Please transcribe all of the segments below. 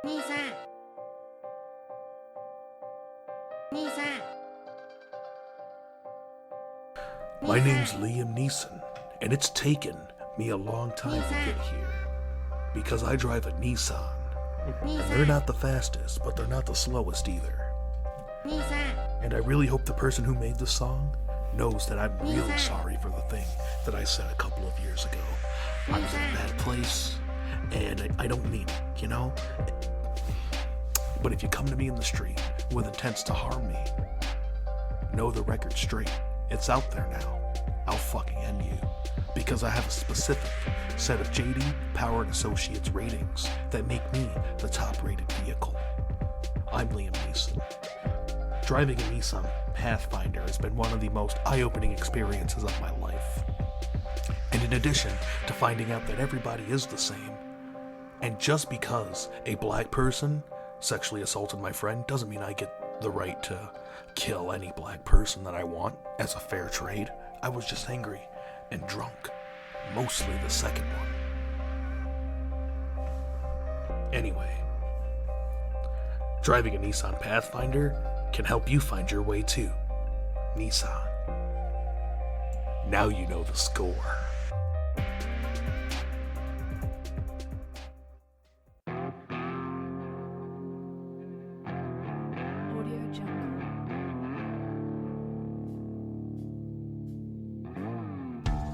兄さん兄さん My name's Liam Neeson, and it's taken me a long time to get here. Because I drive a Nissan. And they're not the fastest, but they're not the slowest either. And I really hope the person who made the song knows that I'm really sorry for the thing that I said a couple of years ago. I was in a bad place, and I don't mean it, you know? But if you come to me in the street with intents to harm me, know the record's straight. It's out there now. I'll fucking end you. Because I have a specific set of JD Power & Associates ratings that make me the top-rated vehicle. I'm Liam Neeson. Driving a Nissan Pathfinder has been one of the most eye-opening experiences of my life. And in addition to finding out that everybody is the same, and just because a black person sexually assaulted my friend doesn't mean I get the right to kill any black person that I want as a fair trade. I was just angry and drunk. Mostly the second one. Anyway, driving a Nissan Pathfinder can help you find your way too. Nissan. Now you know the score.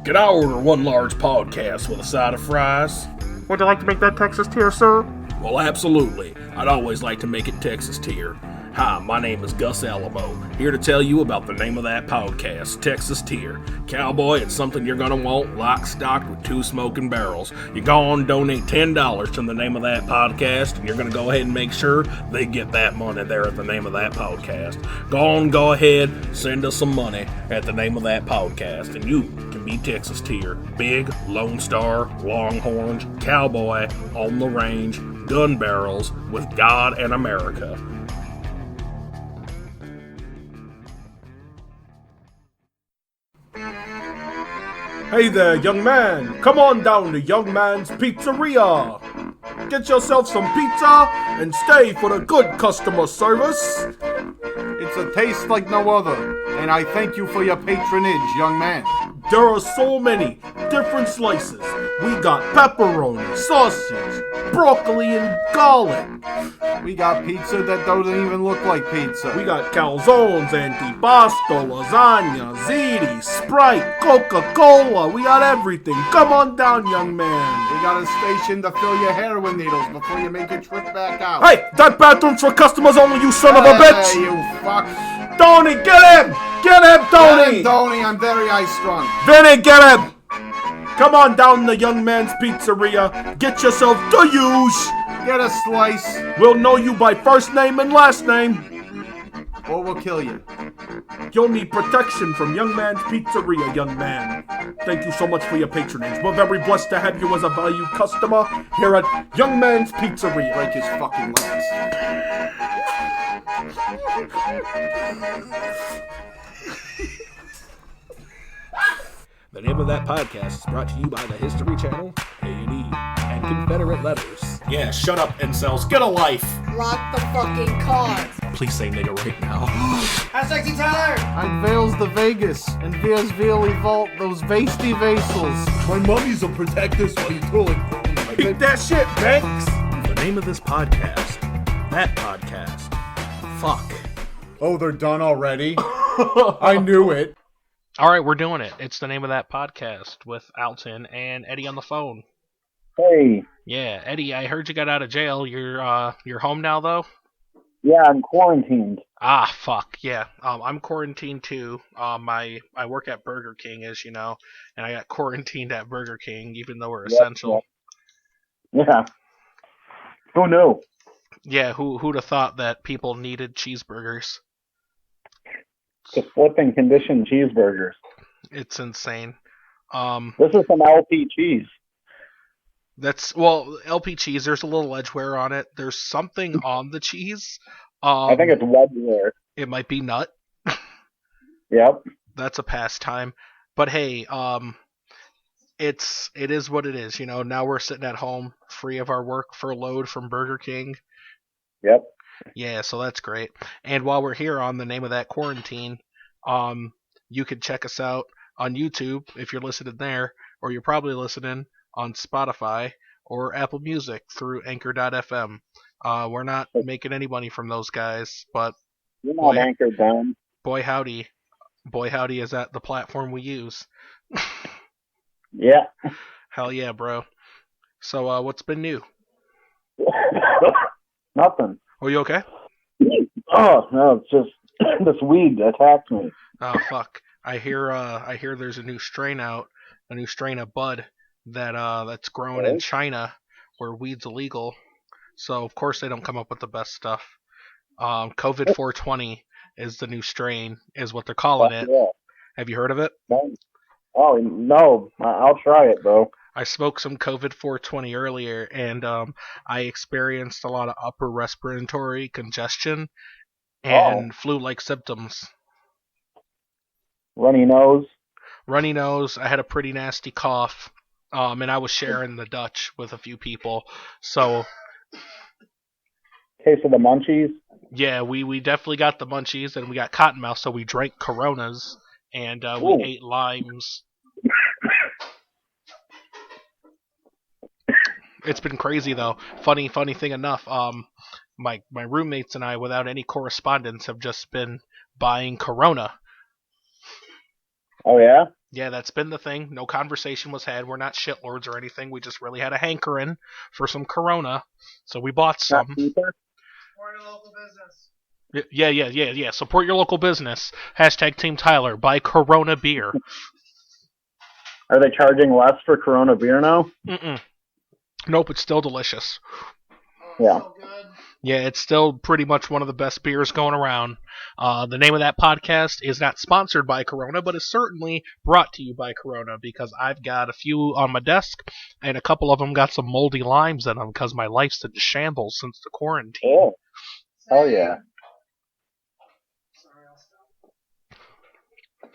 Can I order one large podcast with a side of fries? Would you like to make that Texas tier, sir? Well, absolutely. I'd always like to make it Texas tier. Hi, my name is Gus Alamo, here to tell you about the name of that podcast, Texas Tier. Cowboy, it's something you're gonna want, lock stocked with 2 smoking barrels. You go on, donate $10 to the name of that podcast, and you're gonna go ahead and make sure they get that money there at the name of that podcast. Go ahead, send us some money at the name of that podcast, and you can be Texas Tier. Big, Lone Star, Longhorns, Cowboy, on the range, gun barrels, with God and America. Hey there, young man. Come on down to Young Man's Pizzeria. Get yourself some pizza and stay for the good customer service. It's a taste like no other, and I thank you for your patronage, young man. There are so many different slices. We got pepperoni, sausage, broccoli, and garlic. We got pizza that doesn't even look like pizza. We got calzones, antipasto, lasagna, ziti, Sprite, Coca-Cola. We got everything. Come on down, young man. We got a station to fill your heroin needles before you make your trip back out. Hey, that bathroom's for customers only, you son of a bitch! Hey, you fuck. Tony, get him! Get him, Tony! Get him, Tony, I'm very high-strung. Vinny, get him! Come on down to Young Man's Pizzeria. Get yourself the use. Get a slice, We'll know you by first name and last name. or we'll kill you. You'll need protection from Young Man's Pizzeria, young man. Thank you so much for your patronage. We're very blessed to have you as a valued customer here at Young Man's Pizzeria. Break his fucking legs. The name of that podcast is brought to you by the History Channel, A&E, and Confederate Letters. Yeah, shut up, incels. Get a life! Lock the fucking car. Please say nigga right now. #sexy Tyler. Unveils the Vegas and Veers Veely Vault those vasty vasels. My mummies will protect us while you're tooling. Beat that shit, Banks! The name of this podcast, that podcast, fuck. Oh, they're done already? I knew it. All right, we're doing it. It's the name of that podcast with Alton and Eddie on the phone. Hey, Yeah, Eddie, I heard you got out of jail. You're home now, though? yeah, I'm quarantined. Ah, fuck, yeah. I'm quarantined, too. I work at Burger King, as you know, and I got quarantined at Burger King, even though we're essential. Yeah. Who knew? Yeah, who'd have thought that people needed cheeseburgers? The flipping condition cheeseburgers. It's insane. This is some LP cheese. LP cheese, there's a little edgeware on it. There's something on the cheese. I think it's Wedgeware. It might be nut. Yep. That's a pastime. But hey, it is what it is. You know, now we're sitting at home, free of our work furloughed from Burger King, Yep. Yeah, so that's great. And while we're here on the name of that quarantine, you can check us out on YouTube if you're listening there, or you're probably listening on Spotify or Apple Music through Anchor.fm. We're not making any money from those guys, but You're not boy, anchored down. boy howdy, is that the platform we use. Yeah. Hell yeah, bro. So what's been new? Nothing. Are you okay? Oh no, it's just this weed attacked me. Oh fuck! I hear there's a new strain out, a new strain of bud that's growing in Really? China, where weed's illegal. So of course they don't come up with the best stuff. COVID 420 is the new strain, is what they're calling it. Yeah. Have you heard of it? Oh no, I'll try it though. I smoked some COVID 420 earlier, and I experienced a lot of upper respiratory congestion and flu-like symptoms. Runny nose. Runny nose. I had a pretty nasty cough, and I was sharing the Dutch with a few people. So Case of the munchies. yeah, we definitely got the munchies, and we got cottonmouth. So we drank Coronas, and we ate limes. It's been crazy though. Funny thing enough. My roommates and I, without any correspondence, have just been buying Corona. Oh yeah. Yeah, that's been the thing. No conversation was had. We're not shitlords or anything. We just really had a hankering for some Corona, so we bought some. Not cheaper? Support your local business. Yeah. Support your local business. Hashtag Team Tyler. Buy Corona beer. Are they charging less for Corona beer now? Mm-mm. Nope, it's still delicious. Yeah. So good. Yeah, it's still pretty much one of the best beers going around. The name of that podcast is not sponsored by Corona, but is certainly brought to you by Corona, because I've got a few on my desk, and a couple of them got some moldy limes in them because my life's in shambles since the quarantine. Oh. Hell yeah. Sorry, I'll stop.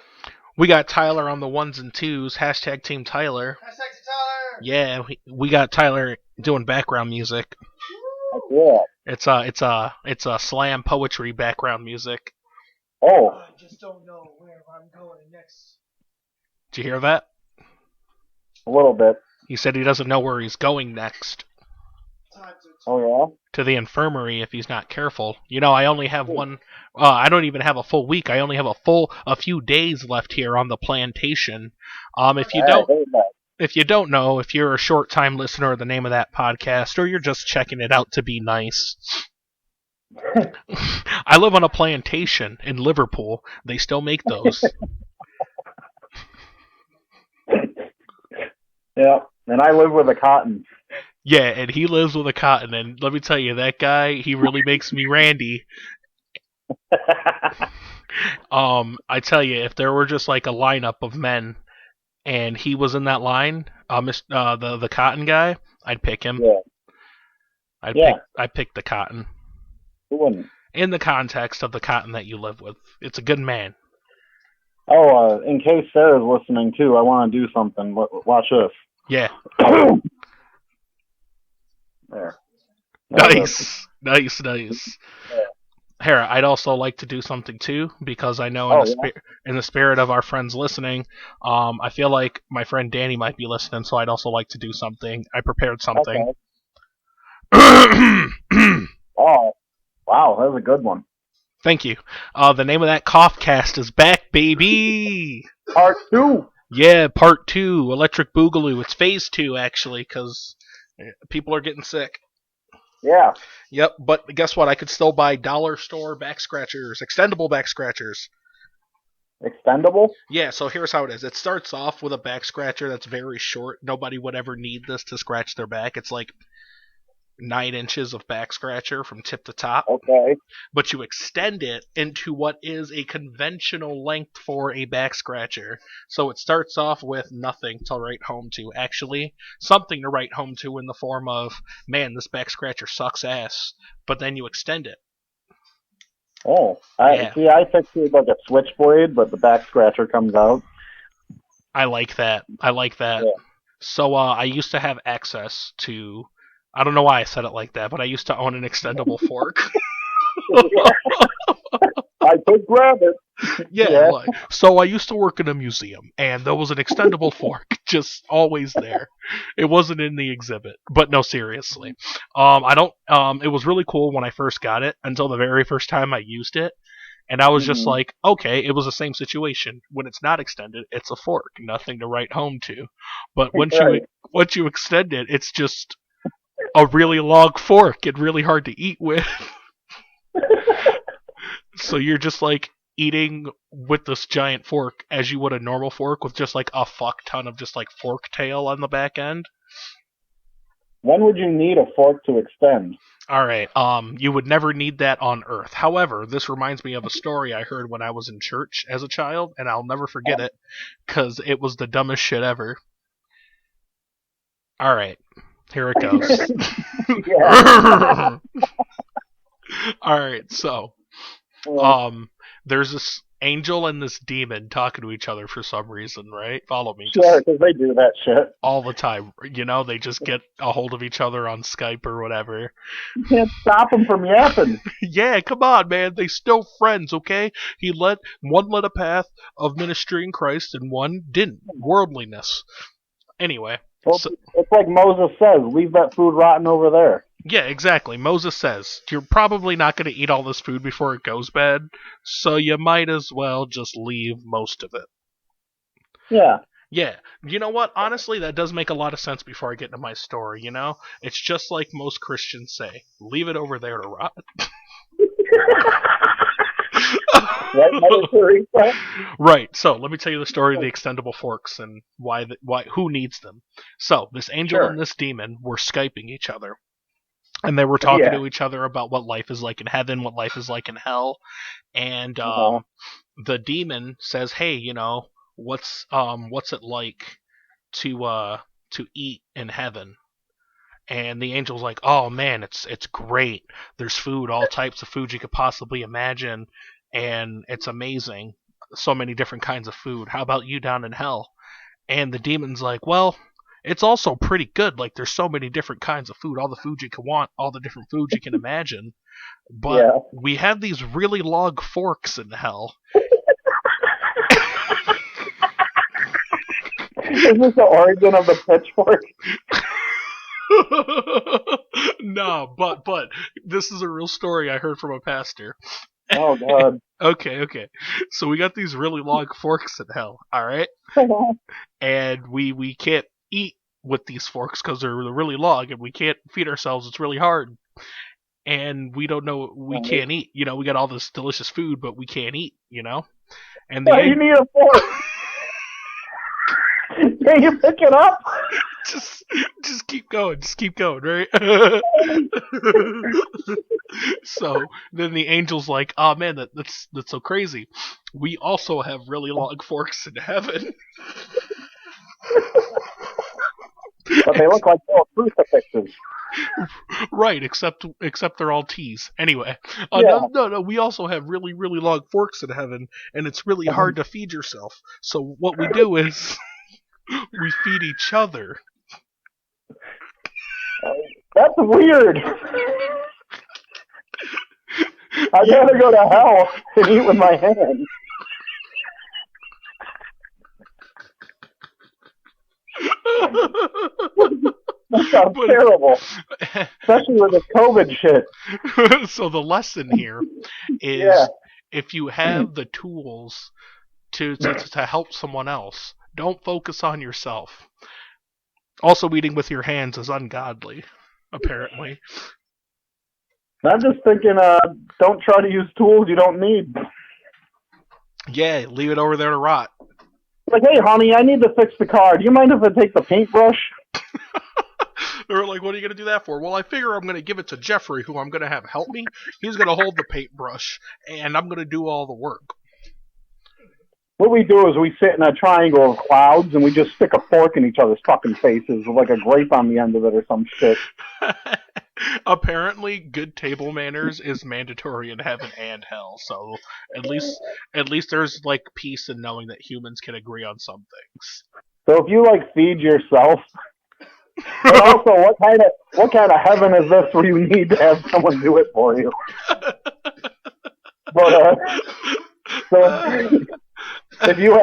We got Tyler on the ones and twos. Hashtag Team Tyler. Hashtag Tyler. Yeah, we got Tyler doing background music. Heck yeah. It's a slam poetry background music. Oh. I just don't know where I'm going next. Did you hear that? A little bit. He said he doesn't know where he's going next. Oh To the infirmary if he's not careful. You know, I only have one. I don't even have a full week. I only have a few days left here on the plantation. If you don't know, if you're a short time listener of the name of that podcast, or you're just checking it out to be nice, I live on a plantation in Liverpool. They still make those. yeah. And I live with a cotton. Yeah, and he lives with a cotton, and let me tell you, that guy, he really makes me randy. I tell you, if there were just like a lineup of men, and he was in that line, the cotton guy, I'd pick him. Yeah. I'd pick the cotton. Who wouldn't? In the context of the cotton that you live with. It's a good man. Oh, in case Sarah's listening too, I want to do something. Watch this. Yeah. There. Nice. Nice. Yeah. Hera, I'd also like to do something too, because I know in the spirit of our friends listening, I feel like my friend Danny might be listening, so I'd also like to do something. I prepared something. Okay. Oh, wow, that was a good one. Thank you. The name of that cough cast is back, baby! Part 2! Yeah, part 2, Electric Boogaloo. It's phase 2, actually, because people are getting sick. Yeah. Yep, but guess what? I could still buy dollar store back scratchers, extendable back scratchers. Extendable? Yeah, so here's how it is. It starts off with a back scratcher that's very short. Nobody would ever need this to scratch their back. It's like 9 inches of back scratcher from tip to top. Okay. But you extend it into what is a conventional length for a back scratcher. So it starts off with nothing to write home to. Actually, something to write home to in the form of, man, this back scratcher sucks ass. But then you extend it. Oh, I pictured like a switchblade, but the back scratcher comes out. I like that. Yeah. So I used to have access to I don't know why I said it like that, but I used to own an extendable fork. I could grab it. Yeah, like, so I used to work in a museum, and there was an extendable fork just always there. It wasn't in the exhibit, but no, seriously. I don't. It was really cool when I first got it until the very first time I used it, and I was just like, okay, it was the same situation. When it's not extended, it's a fork, nothing to write home to. But once you extend it, it's just a really long fork and really hard to eat with. So you're just like eating with this giant fork as you would a normal fork with just like a fuck ton of just like fork tail on the back end. When would you need a fork to extend? All right. You would never need that on Earth. However, this reminds me of a story I heard when I was in church as a child, and I'll never forget it because it was the dumbest shit ever. All right. Here it goes. All right. So, there's this angel and this demon talking to each other for some reason, right? Follow me. Sure, because they do that shit all the time. You know, they just get a hold of each other on Skype or whatever. You can't stop them from yapping. Yeah, come on, man. They still friends, okay? One led a path of ministry in Christ and one didn't. Worldliness. Anyway. Well, it's like Moses says, leave that food rotting over there. Yeah, exactly. Moses says, you're probably not going to eat all this food before it goes bad, so you might as well just leave most of it. Yeah. Yeah. You know what? Honestly, that does make a lot of sense before I get into my story, you know? It's just like most Christians say, leave it over there to rot. Right. So let me tell you the story of the extendable forks and why who needs them. So this angel and this demon were Skyping each other, and they were talking to each other about what life is like in heaven, what life is like in hell, and the demon says, "Hey, you know, what's it like to eat in heaven?" And the angel's like, "Oh man, it's great. There's food, all types of food you could possibly imagine, and it's amazing. So many different kinds of food. How about you down in hell?" And the demon's like, "Well, it's also pretty good. Like there's so many different kinds of food, all the food you can want, all the different foods you can imagine. But we have these really long forks in hell." Is this the origin of the pitchfork? No, but this is a real story I heard from a pastor. Oh god. Okay. So we got these really long forks in hell, all right? And we can't eat with these forks because they're really long, and we can't feed ourselves. It's really hard, and we don't know we can't eat. You know, we got all this delicious food, but we can't eat. You know, and you need a fork. Can you pick it up? Just keep going. Just keep going, right? So then the angel's like, "Oh man, that's so crazy. We also have really long forks in heaven." But they look like little crucifixes. Right, except they're all T's. Anyway, no, we also have really, really long forks in heaven, and it's really hard to feed yourself. So what we do is we feed each other. That's weird. I'd rather go to hell and eat with my hands. That sounds terrible. Especially with this COVID shit. So the lesson here is if you have the tools to help someone else, don't focus on yourself. Also, eating with your hands is ungodly, apparently. I'm just thinking, don't try to use tools you don't need. Yeah, leave it over there to rot. Like, hey, honey, I need to fix the car. Do you mind if I take the paintbrush? They're like, what are you going to do that for? Well, I figure I'm going to give it to Jeffrey, who I'm going to have help me. He's going to hold the paintbrush, and I'm going to do all the work. What we do is we sit in a triangle of clouds, and we just stick a fork in each other's fucking faces with like a grape on the end of it or some shit. Apparently, good table manners is mandatory in heaven and hell. So at least there's like peace in knowing that humans can agree on some things. So if you like feed yourself, But also, what kind of heaven is this where you need to have someone do it for you? But so if you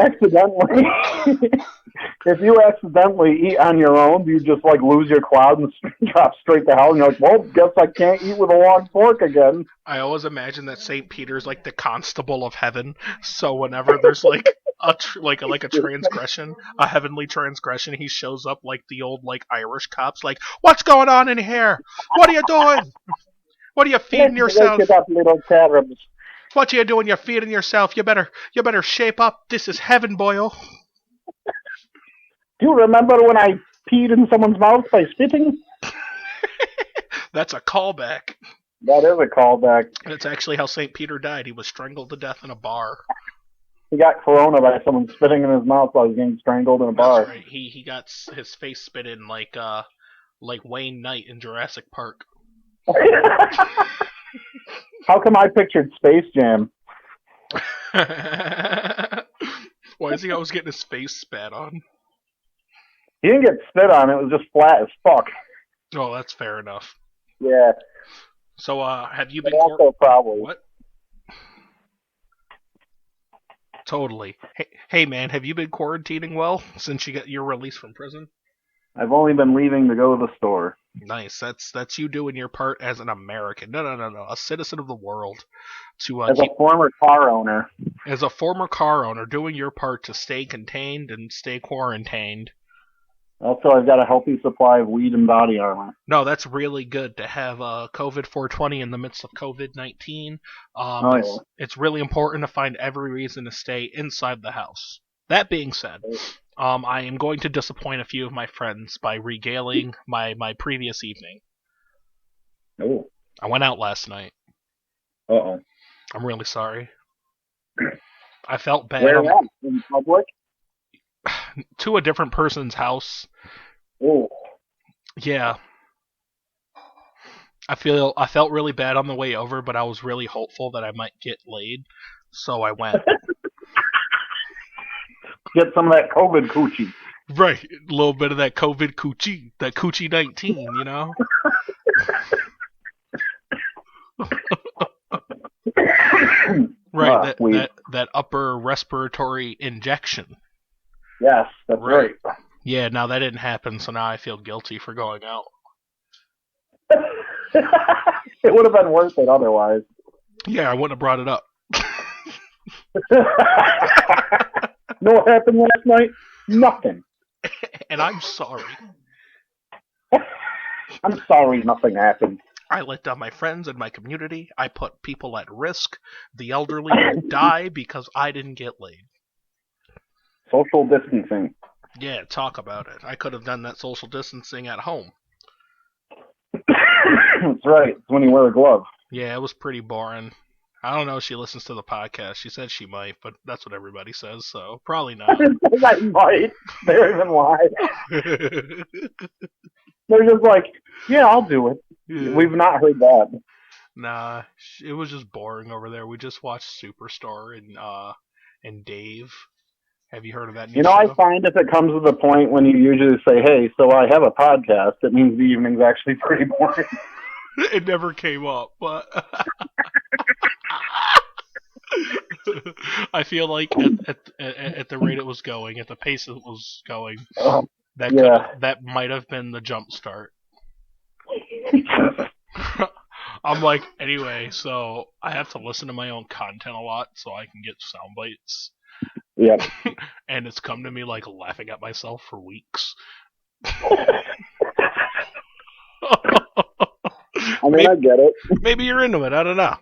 accidentally eat on your own, do you just like lose your cloud and drop straight to hell? And you're like, well, guess I can't eat with a long fork again. I always imagine that St. Peter's like the constable of heaven. So whenever there's like a transgression, a heavenly transgression, he shows up like the old like Irish cops, like, what's going on in here? What are you doing? What are you feeding yourself? Wake it up, little cherubs. What are you doing? You're feeding yourself. You better shape up. This is heaven, boyo. Do you remember when I peed in someone's mouth by spitting? That's a callback. That is a callback. And it's actually how St. Peter died. He was strangled to death in a bar. He got corona by someone spitting in his mouth while he was getting strangled in a bar. That's right. He got his face spit in like Wayne Knight in Jurassic Park. How come I pictured Space Jam? Why is he always getting his face spat on? He didn't get spit on, it was just flat as fuck. Oh, that's fair enough. Yeah. So, have you been... Also probably. What? Totally. Hey, man, have you been quarantining well since you got your release from prison? I've only been leaving to go to the store. Nice. That's you doing your part as an American. No. A citizen of the world. As a former car owner. As a former car owner, doing your part to stay contained and stay quarantined. Also, I've got a healthy supply of weed and body armor. No, that's really good to have COVID 420 in the midst of COVID-19. It's really important to find every reason to stay inside the house. That being said, I am going to disappoint a few of my friends by regaling my previous evening. Oh. I went out last night. Uh-oh. I'm really sorry. I felt bad. Where at? In public? To a different person's house. Oh. Yeah. I felt really bad on the way over, but I was really hopeful that I might get laid, so I went. Get some of that COVID coochie. Right, a little bit of that COVID coochie, that coochie 19, you know? Right, that upper respiratory injection. Yes, that's right. Yeah, now that didn't happen, so now I feel guilty for going out. It would have been worth it otherwise. Yeah, I wouldn't have brought it up. Know what happened last night? Nothing. And I'm sorry. I'm sorry nothing happened. I let down my friends and my community. I put people at risk. The elderly will die because I didn't get laid. Social distancing. Yeah, talk about it. I could have done that social distancing at home. That's right. It's when you wear a glove. Yeah, it was pretty boring. I don't know if she listens to the podcast. She said she might, but that's what everybody says, so probably not. I might. They're even live. They're just like, yeah, I'll do it. Yeah. We've not heard that. Nah, it was just boring over there. We just watched Superstore and Dave. Have you heard of that new show? I find if it comes to the point when you usually say, hey, so I have a podcast, it means the evening's actually pretty boring. It never came up, but... I feel like at the rate it was going, at the pace it was going, that might have been the jump start. I'm like, anyway, so I have to listen to my own content a lot so I can get sound bites. Yeah. And it's come to me like laughing at myself for weeks. I get it. Maybe you're into it. I don't know.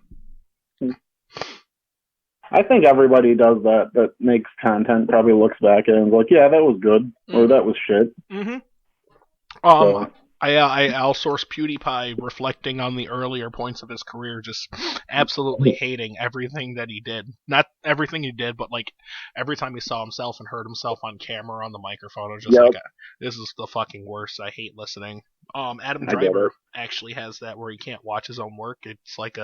I think everybody does that makes content, probably looks back at it and is like, yeah, that was good, or that was shit. Mm-hmm. I outsourced PewDiePie reflecting on the earlier points of his career, just absolutely hating everything that he did. Not everything he did, but like every time he saw himself and heard himself on camera on the microphone, I was just like, this is the fucking worst. I hate listening. Adam Driver actually has that where he can't watch his own work. It's like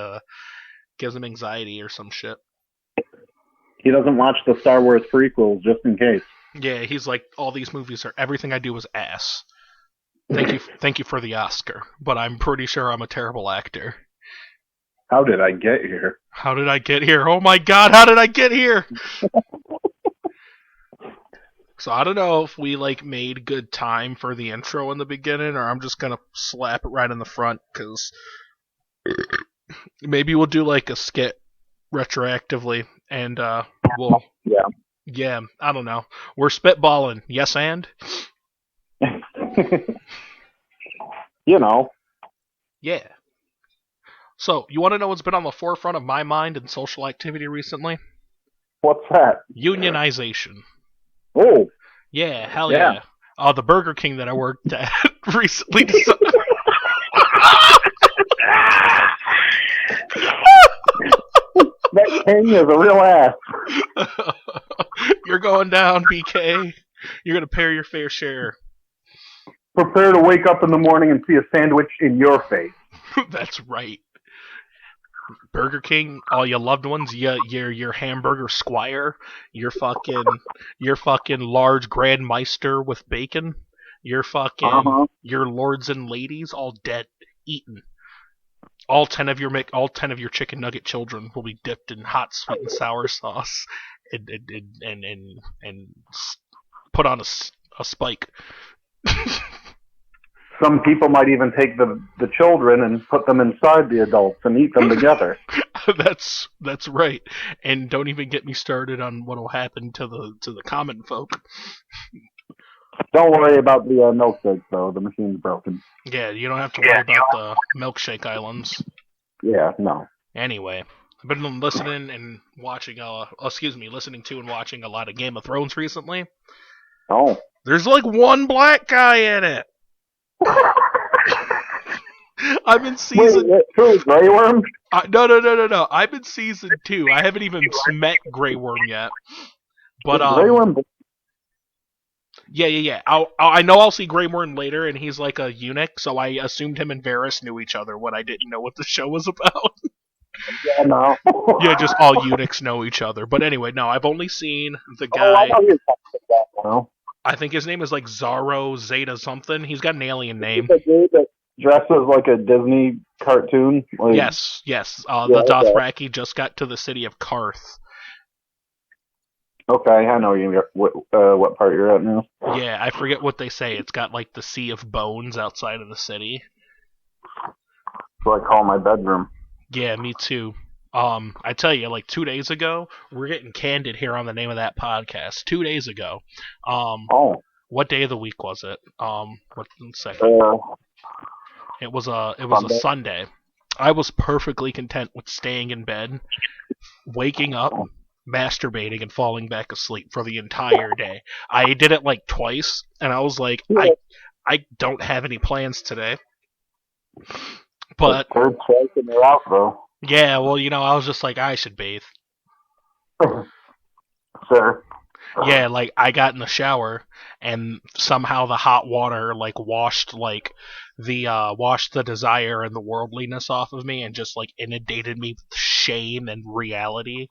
gives him anxiety or some shit. He doesn't watch the Star Wars prequels just in case. Yeah, he's like, all these movies everything I do is ass. Thank you for the Oscar, but I'm pretty sure I'm a terrible actor. How did I get here? How did I get here? Oh my god, how did I get here? So I don't know if we made good time for the intro in the beginning, or I'm just gonna slap it right in the front, because maybe we'll do a skit retroactively, and we'll... Yeah, I don't know. We're spitballing. Yes, and? You know. Yeah. So, you want to know what's been on the forefront of my mind in social activity recently? What's that? Unionization. Oh. Yeah, hell yeah. The Burger King that I worked at recently decided... That king is a real ass. You're going down, BK. You're going to pay your fair share. Prepare to wake up in the morning and see a sandwich in your face. That's right. Burger King, all your loved ones, your hamburger squire, your fucking large Grand Meister with bacon, your your lords and ladies, all dead, eaten. All 10 of your chicken nugget children will be dipped in hot sweet and sour sauce and put on a spike. Some people might even take the children and put them inside the adults and eat them together. That's right. And don't even get me started on what will happen to the common folk. Don't worry about the milkshakes, though. The machine's broken. Yeah, you don't have to worry about the milkshake islands. Yeah, no. Anyway, I've been listening and watching, listening to and watching a lot of Game of Thrones recently. Oh. There's one black guy in it. I'm in season... Wait, Grey Worm? No. I'm in season 2. I haven't even met Grey Worm yet. But, Grey Worm... Yeah. I know I'll see Grey Worm later, and he's like a eunuch, so I assumed him and Varys knew each other when I didn't know what the show was about. Yeah, no. Yeah, just all eunuchs know each other. But anyway, no, I've only seen the guy... I know you're talking about now. I think his name is Zaro Zeta something. He's got an alien name. The dude that dresses like a Disney cartoon? Yes. The Dothraki just got to the city of Karth. Okay, I know what part you're at now. Yeah, I forget what they say. It's got the Sea of Bones outside of the city. That's what I call my bedroom. Yeah, me too. I tell you, 2 days ago, we're getting candid here on the name of that podcast. 2 days ago. What day of the week was it? One second. It was a Sunday. I was perfectly content with staying in bed, waking up, masturbating, and falling back asleep for the entire day. I did it twice, and I was like, I don't have any plans today. But third twice and you're out, though. Yeah, well, I was just like, I should bathe. Sure. Yeah, I got in the shower, and somehow the hot water washed the desire and the worldliness off of me, and just inundated me with shame and reality.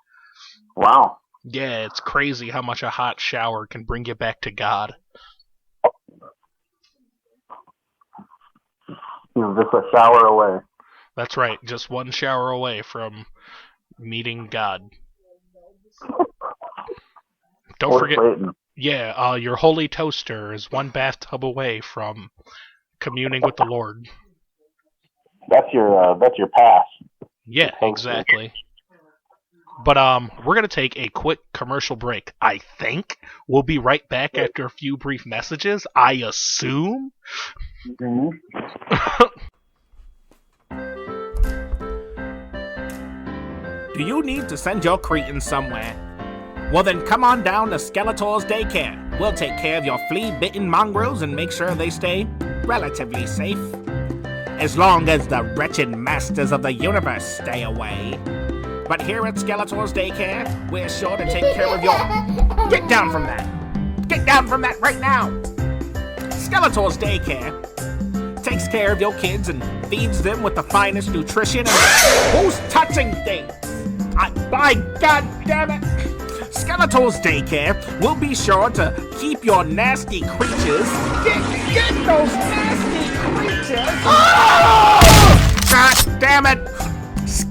Wow. Yeah, it's crazy how much a hot shower can bring you back to God. You're just a shower away. That's right, just one shower away from meeting God. Don't forget, yeah, your holy toaster is one bathtub away from communing with the Lord. That's your pass. Yeah, exactly. But we're gonna take a quick commercial break. I think we'll be right back after a few brief messages. I assume. Mm-hmm. Do you need to send your cretin somewhere? Well then come on down to Skeletor's Daycare. We'll take care of your flea-bitten mongrels and make sure they stay relatively safe. As long as the wretched masters of the universe stay away. But here at Skeletor's Daycare, we're sure to take care of your... Get down from that! Get down from that right now! Skeletor's Daycare takes care of your kids and feeds them with the finest nutrition and... Who's touching things? By God damn it! Skeletor's Daycare will be sure to keep your nasty creatures... Get those nasty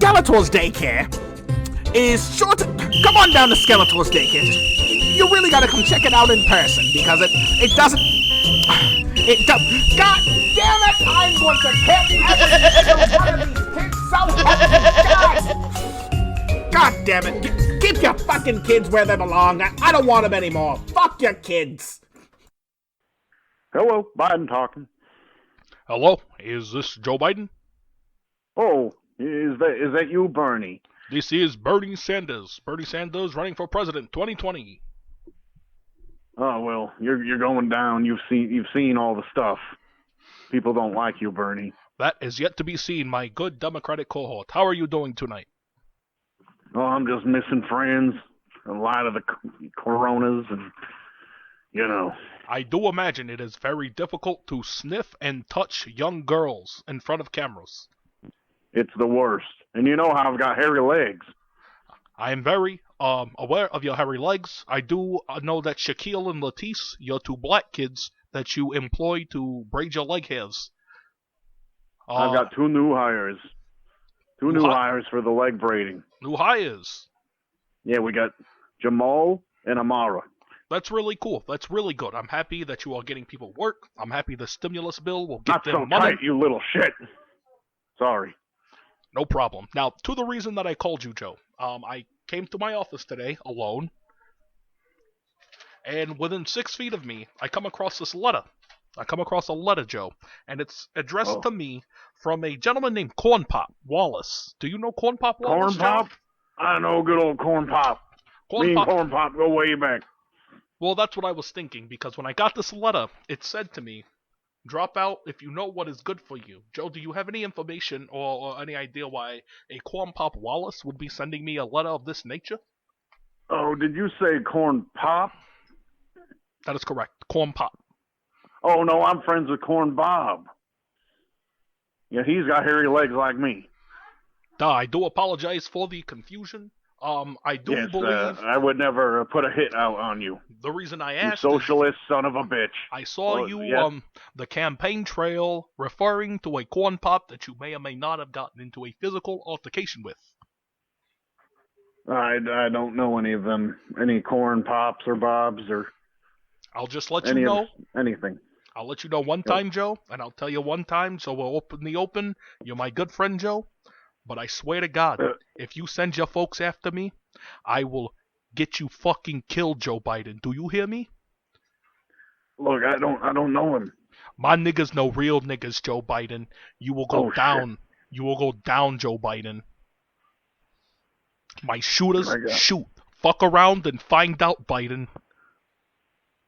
Skeletor's daycare is sure to come on down to Skeletor's daycare. You really gotta come check it out in person because it doesn't. It does. God damn it! I'm going to hit every one of these kids so fucking God damn it! Keep your fucking kids where they belong. I don't want them anymore. Fuck your kids. Hello, Biden talking. Hello, is this Joe Biden? Oh, is that you, Bernie? This is Bernie Sanders. Bernie Sanders running for president 2020. Oh well, you're going down. You've seen all the stuff. People don't like you, Bernie. That is yet to be seen, my good Democratic cohort. How are you doing tonight? Oh, I'm just missing friends. A lot of the coronas and, you know. I do imagine it is very difficult to sniff and touch young girls in front of cameras. It's the worst. And you know how I've got hairy legs. I am very aware of your hairy legs. I do know that Shaquille and Latisse, your two black kids that you employ to braid your leg hairs. I've got two new hires. Two new hires for the leg braiding. New hires? Yeah, we got Jamal and Amara. That's really cool. That's really good. I'm happy that you are getting people work. I'm happy the stimulus bill will get Not them so money. tight, you little shit. Sorry. No problem. Now, to the reason that I called you, Joe. I came to my office today alone, and within 6 feet of me, I come across this letter. I come across a letter, Joe, and it's addressed to me from a gentleman named Corn Pop Wallace. Do you know Corn Pop Wallace? Corn Pop? I know good old Corn Pop. Me and Corn Pop go way back. Well, that's what I was thinking, because when I got this letter, it said to me, drop out if you know what is good for you. Joe, do you have any information or any idea why a Corn Pop Wallace would be sending me a letter of this nature? Oh, did you say Corn Pop? That is correct. Corn Pop. Oh, no, I'm friends with Corn Bob. Yeah, he's got hairy legs like me. I do apologize for the confusion. I do believe... I would never put a hit out on you. The reason I asked... You socialist son of a bitch. I saw you on the campaign trail referring to a Corn Pop that you may or may not have gotten into a physical altercation with. I don't know any of them. Any Corn Pops or Bobs or... I'll just let you know. Anything. I'll let you know one time, Joe, and I'll tell you one time, so we'll open the open. You're my good friend, Joe. But I swear to God, if you send your folks after me, I will get you fucking killed, Joe Biden. Do you hear me? Look, I don't know him. My niggas know real niggas, Joe Biden. You will go down. Shit. You will go down, Joe Biden. My shooters shoot. Fuck around and find out, Biden.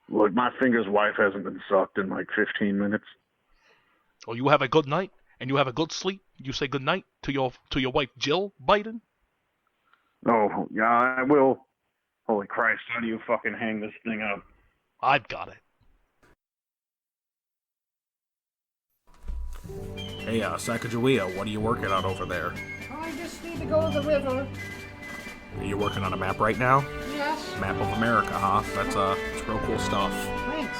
Look, my finger's wife hasn't been sucked in like 15 minutes. Well, you have a good night and you have a good sleep. You say good night to your wife Jill Biden? Oh, yeah, I will. Holy Christ, how do you fucking hang this thing up? I've got it. Hey, Sacagawea, what are you working on over there? I just need to go to the river. Are you working on a map right now? Yes. Map of America, huh? That's real cool stuff. Thanks.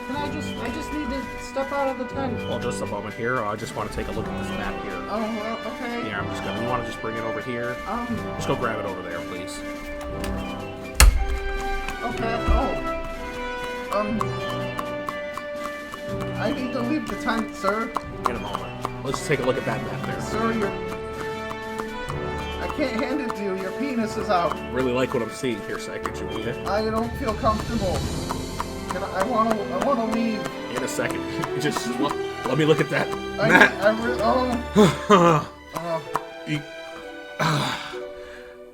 I just need to step out of the tent. Well, just a moment here. I just want to take a look at this map here. Oh, okay. Yeah, you want to just bring it over here? Just go grab it over there, please. Okay. I need to leave the tent, sir. In a moment. Let's take a look at that map there. Sir, I can't hand it to you. Your penis is out. Really like what I'm seeing here, Sacagawea. I don't feel comfortable. I want to leave. In a second. Just let me look at that.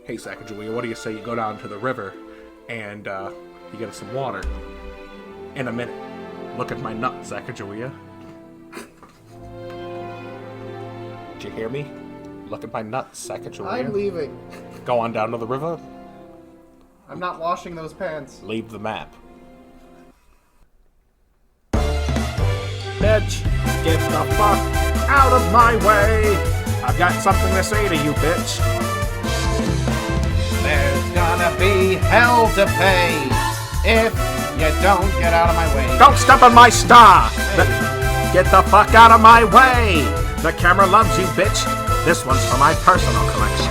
Hey, Sacagawea, what do you say you go down to the river and you get some water? In a minute. Look at my nut, Sacagawea. Did you hear me? Look at my nuts, Sacagawea. I'm leaving. Go on down to the river. I'm not washing those pants. Leave the map. Bitch, get the fuck out of my way. I've got something to say to you, bitch. There's gonna be hell to pay if you don't get out of my way. Don't step on my star. Get the fuck out of my way. The camera loves you, bitch. This one's for my personal collection.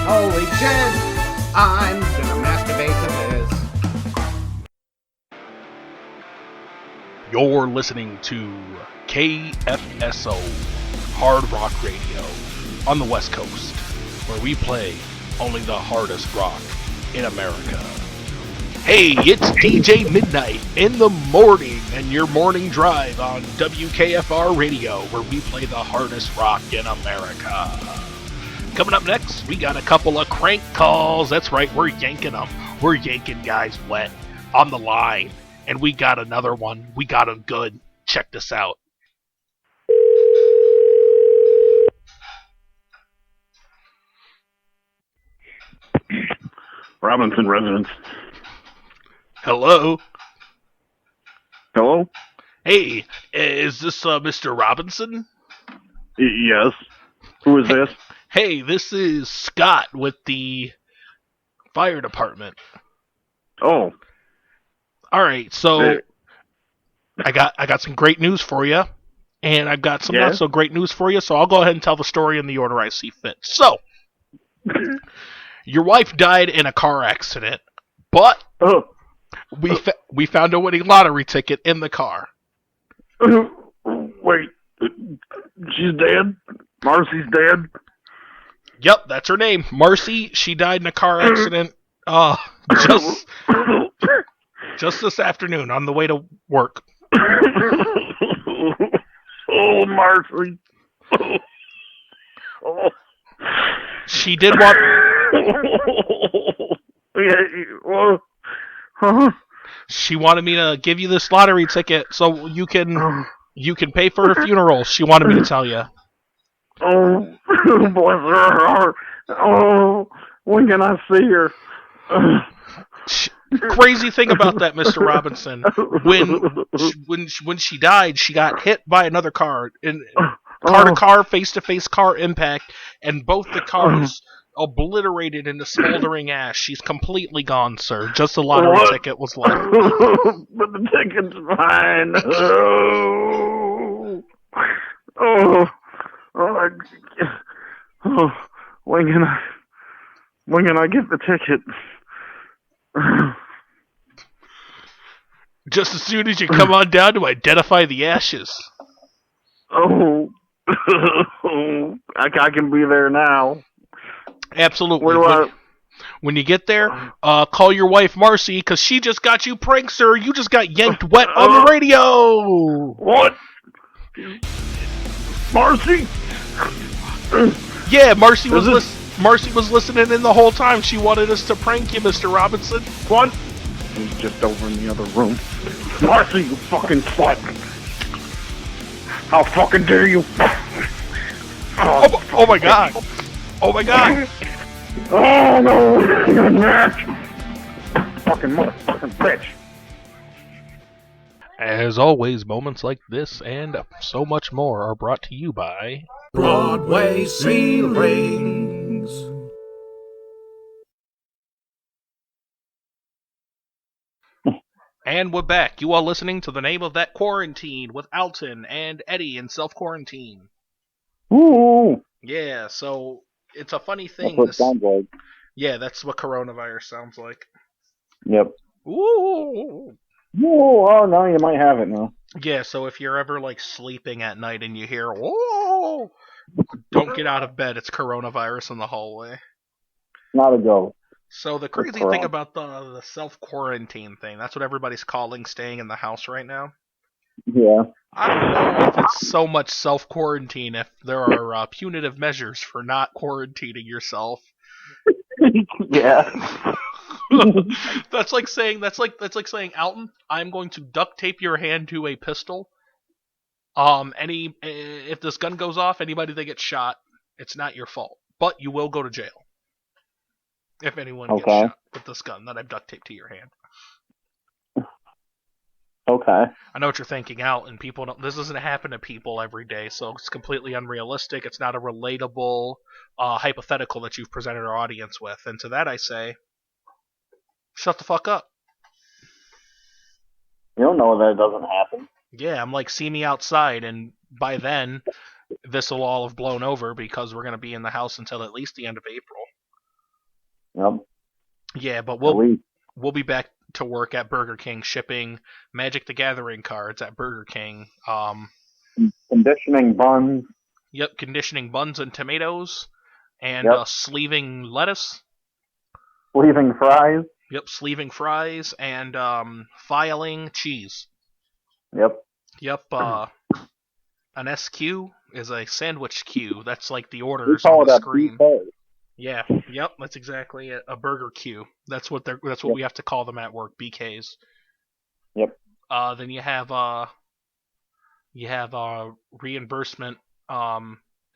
Holy shit! I'm gonna masturbate to this. You're listening to KFSO Hard Rock Radio on the West Coast, where we play only the hardest rock in America. Hey, it's DJ Midnight in the morning and your morning drive on WKFR Radio, where we play the hardest rock in America. Coming up next, we got a couple of crank calls. That's right, we're yanking them. We're yanking guys wet on the line. And we got another one. We got him good. Check this out. Robinson residence. Hello? Hello? Hey, is this Mr. Robinson? Yes. Who is this? Hey, this is Scott with the fire department. Oh. All right, so I got some great news for you, and I've got some not so great news for you. So I'll go ahead and tell the story in the order I see fit. So, your wife died in a car accident, but we found a winning lottery ticket in the car. Wait, she's dead? Marcy's dead? Yep, that's her name, Marcy. She died in a car accident. Just this afternoon on the way to work. Oh, Marcy. Oh. She did want... She wanted me to give you this lottery ticket so you can pay for her funeral. She wanted me to tell you. Oh, bless her heart. Oh, when can I see her? Crazy thing about that, Mr. Robinson, when she died, she got hit by another car, car-to-car, face-to-face car impact, and both the cars obliterated into smoldering ash. She's completely gone, sir. Just the lottery ticket was left. But the ticket's mine. Oh, when can I get the ticket? Just as soon as you come on down to identify the ashes. Oh, I can be there now. Absolutely. When you get there, call your wife Marcy, because she just got you pranked, sir. You just got yanked wet on the radio. What? Marcy? Yeah, Marcy was listening in the whole time. She wanted us to prank you, Mr. Robinson. What? He's just over in the other room. Marcy, you fucking slut! How fucking dare you? Oh my god! Oh my god! Oh no! You're mad! Fucking motherfucking bitch! As always, moments like this and so much more are brought to you by Broadway ceilings. And we're back. You are listening to The Name of That Quarantine with Alton and Eddie in self-quarantine. Ooh! Yeah, so it's a funny thing. That's what it sounds like. Yeah, that's what coronavirus sounds like. Yep. Ooh! Oh, no, you might have it now. Yeah, so if you're ever, sleeping at night and you hear, whoa, don't get out of bed. It's coronavirus in the hallway. Not a go. So the crazy thing about the self-quarantine thing, that's what everybody's calling staying in the house right now. Yeah. I don't know if it's so much self-quarantine if there are punitive measures for not quarantining yourself. Yeah. That's like saying, Alton, I'm going to duct tape your hand to a pistol. If this gun goes off, anybody that gets shot, it's not your fault. But you will go to jail. If anyone gets shot with this gun that I've duct taped to your hand. Okay. I know what you're thinking, Alton. This doesn't happen to people every day, so it's completely unrealistic. It's not a relatable hypothetical that you've presented our audience with. And to that I say, shut the fuck up. You don't know that it doesn't happen. Yeah, I'm like, see me outside, and by then, this will all have blown over because we're going to be in the house until at least the end of April. Yep. Yeah, but At least. we'll be back to work at Burger King shipping Magic the Gathering cards at Burger King. Conditioning buns. Yep, conditioning buns and tomatoes, and Yep. sleeving lettuce. Leaving fries. Yep, sleeving fries and filing cheese. Yep. Yep, an SQ is a sandwich queue. That's like the We orders call on it the a screen. buffet. Yeah, yep, that's exactly it. A burger queue. That's what we have to call them at work, BKs. Yep. Then you have reimbursement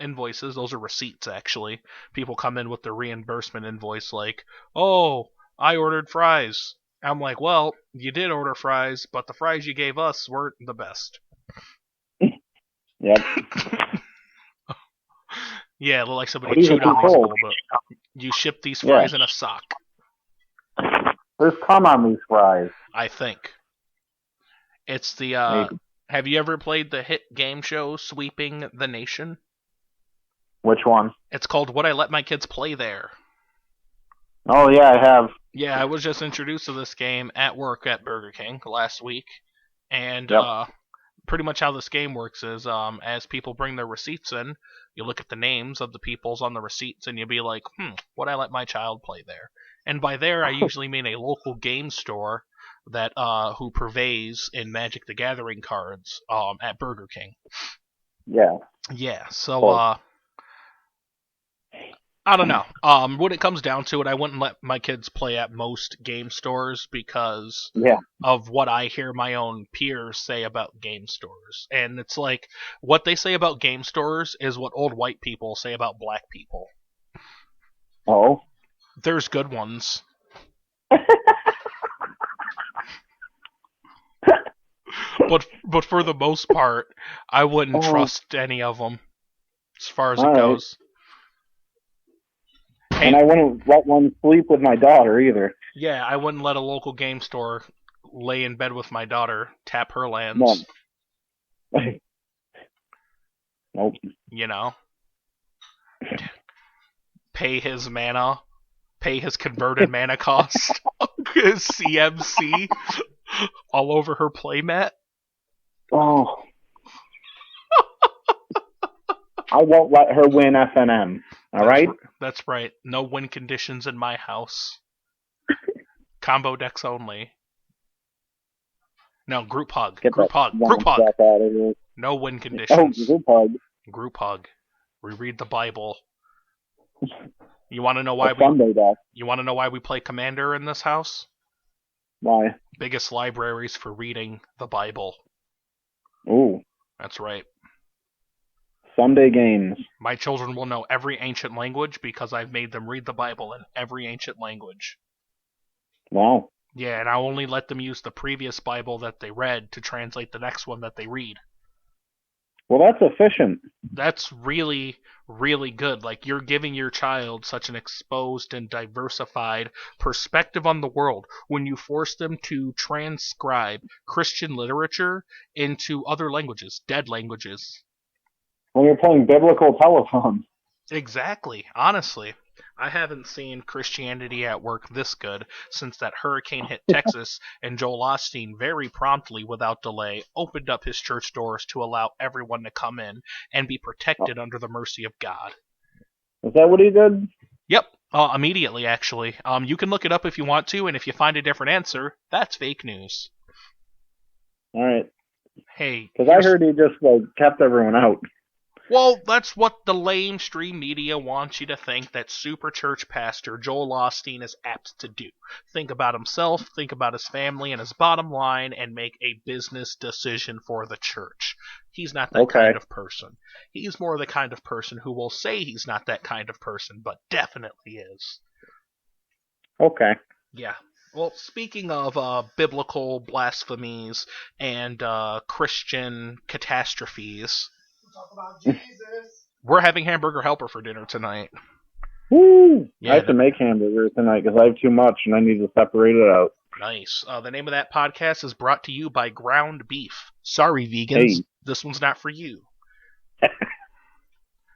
invoices. Those are receipts actually. People come in with the reimbursement invoice like, "Oh, I ordered fries." I'm like, "Well, you did order fries, but the fries you gave us weren't the best." Yep. Yeah, it looked like somebody These chewed are on these a cold. little bit. You shipped these fries in a sock, There's cum on these fries. I think. It's the Maybe. have you ever played the hit game show Sweeping the Nation? Which one? It's called What I Let My Kids Play There. Oh, yeah, I have. Yeah, I was just introduced to this game at work at Burger King last week, and Yep. pretty much how this game works is as people bring their receipts in, you look at the names of the peoples on the receipts, and you'll be like, would I let my child play there? And by there, I usually mean a local game store that who purveys in Magic the Gathering cards at Burger King. Yeah. Yeah, so I don't know. When it comes down to it, I wouldn't let my kids play at most game stores because Yeah. of what I hear my own peers say about game stores. And it's like, what they say about game stores is what old white people say about black people. Oh. There's good ones. But for the most part, I wouldn't trust any of them as far as it goes. And I wouldn't let one sleep with my daughter either. Yeah, I wouldn't let a local game store lay in bed with my daughter, tap her lands. No. Nope. You know? Pay his mana. Pay his converted mana cost. His CMC. All over her playmat. Oh. I won't let her win FNM. All right? That's right. No win conditions in my house. Combo decks only. No, group hug. Get Group that hug. Group hug. crap out of here. No win Oh, conditions. group hug. Group hug. We read the Bible. You want to know why Sunday deck. You want to know why we play Commander in this house? Why? Biggest libraries for reading the Bible. Ooh. That's right. Sunday games. My children will know every ancient language because I've made them read the Bible in every ancient language. Wow. Yeah, and I'll only let them use the previous Bible that they read to translate the next one that they read. Well, that's efficient. That's really, really good. Like, you're giving your child such an exposed and diversified perspective on the world when you force them to transcribe Christian literature into other languages, dead languages. When you're playing biblical telephone. Exactly. Honestly, I haven't seen Christianity at work this good since that hurricane hit Texas, and Joel Osteen very promptly, without delay, opened up his church doors to allow everyone to come in and be protected under the mercy of God. Is that what he did? Yep. Immediately, actually. You can look it up if you want to, and if you find a different answer, that's fake news. All right. Hey. Because I heard he just kept everyone out. Well, that's what the lamestream media wants you to think that super church pastor Joel Osteen is apt to do. Think about himself, think about his family and his bottom line, and make a business decision for the church. He's not that kind of person. He's more the kind of person who will say he's not that kind of person, but definitely is. Okay. Yeah. Well, speaking of biblical blasphemies and Christian catastrophes... We're having hamburger helper for dinner tonight. Woo! Yeah, I have to make hamburgers tonight because I have too much and I need to separate it out. Nice. The name of that podcast is brought to you by Ground Beef. Sorry, vegans. Hey. This one's not for you.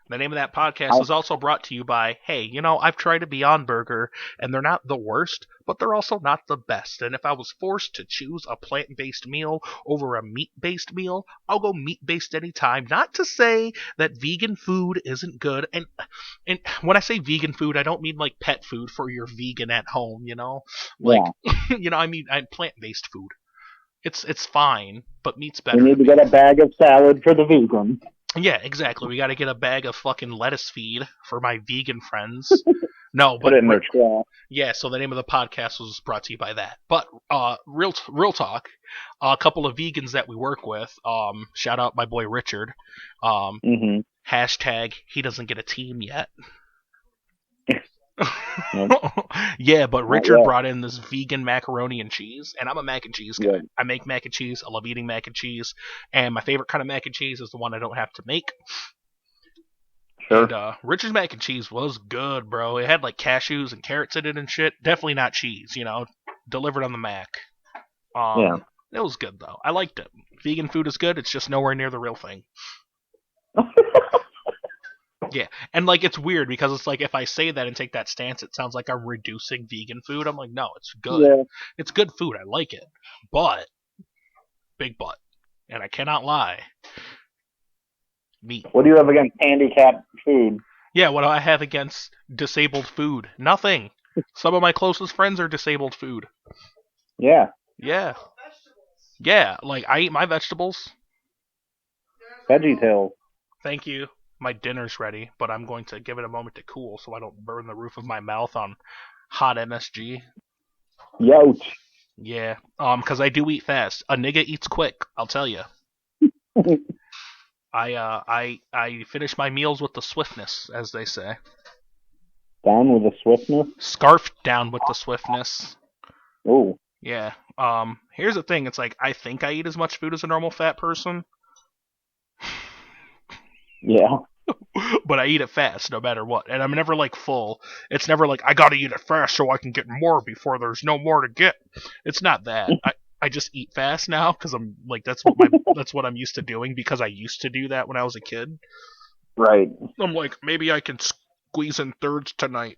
The name of that podcast is also brought to you by, hey, I've tried a Beyond Burger, and they're not the worst, but they're also not the best. And if I was forced to choose a plant-based meal over a meat-based meal, I'll go meat-based anytime. Not to say that vegan food isn't good, and when I say vegan food, I don't mean like pet food for your vegan at home, Like, I mean plant-based food. It's fine, but meat's better. We need to get a bag of salad for the vegan. Yeah, exactly. We got to get a bag of fucking lettuce feed for my vegan friends. No, but Put it in their trash. yeah. So the name of the podcast was brought to you by that. But real talk. A couple of vegans that we work with. Shout out my boy Richard. Hashtag he doesn't get a team yet. Yeah, but Richard brought in this vegan macaroni and cheese, and I'm a mac and cheese guy. I make mac and cheese. I love eating mac and cheese, and my favorite kind of mac and cheese is the one I don't have to make. Sure. And Richard's mac and cheese was good, bro. It had like cashews and carrots in it and shit. Definitely not cheese, delivered on the Mac. It was good though. I liked it. Vegan food is good. It's just nowhere near the real thing. Yeah, and like it's weird because it's like if I say that and take that stance, it sounds like I'm reducing vegan food. I'm like, no, it's good. Yeah. It's good food. I like it, but big but, and I cannot lie. Meat. What do you have against handicapped food? Yeah, what do I have against disabled food? Nothing. Some of my closest friends are disabled food. Yeah. Yeah. Yeah, like I eat my vegetables. Veggie Tales. Thank you. My dinner's ready, but I'm going to give it a moment to cool so I don't burn the roof of my mouth on hot MSG. Youch. Yeah, because I do eat fast. A nigga eats quick, I'll tell you. I finish my meals with the swiftness, as they say. Down with the swiftness? Scarfed down with the swiftness. Oh. Yeah. Here's the thing. It's like, I think I eat as much food as a normal fat person. Yeah. But I eat it fast no matter what. And I'm never like full. It's never like, I gotta eat it fast so I can get more before there's no more to get. It's not that. I just eat fast now because I'm like, that's what I'm used to doing because I used to do that when I was a kid. Right. I'm like, maybe I can squeeze in thirds tonight.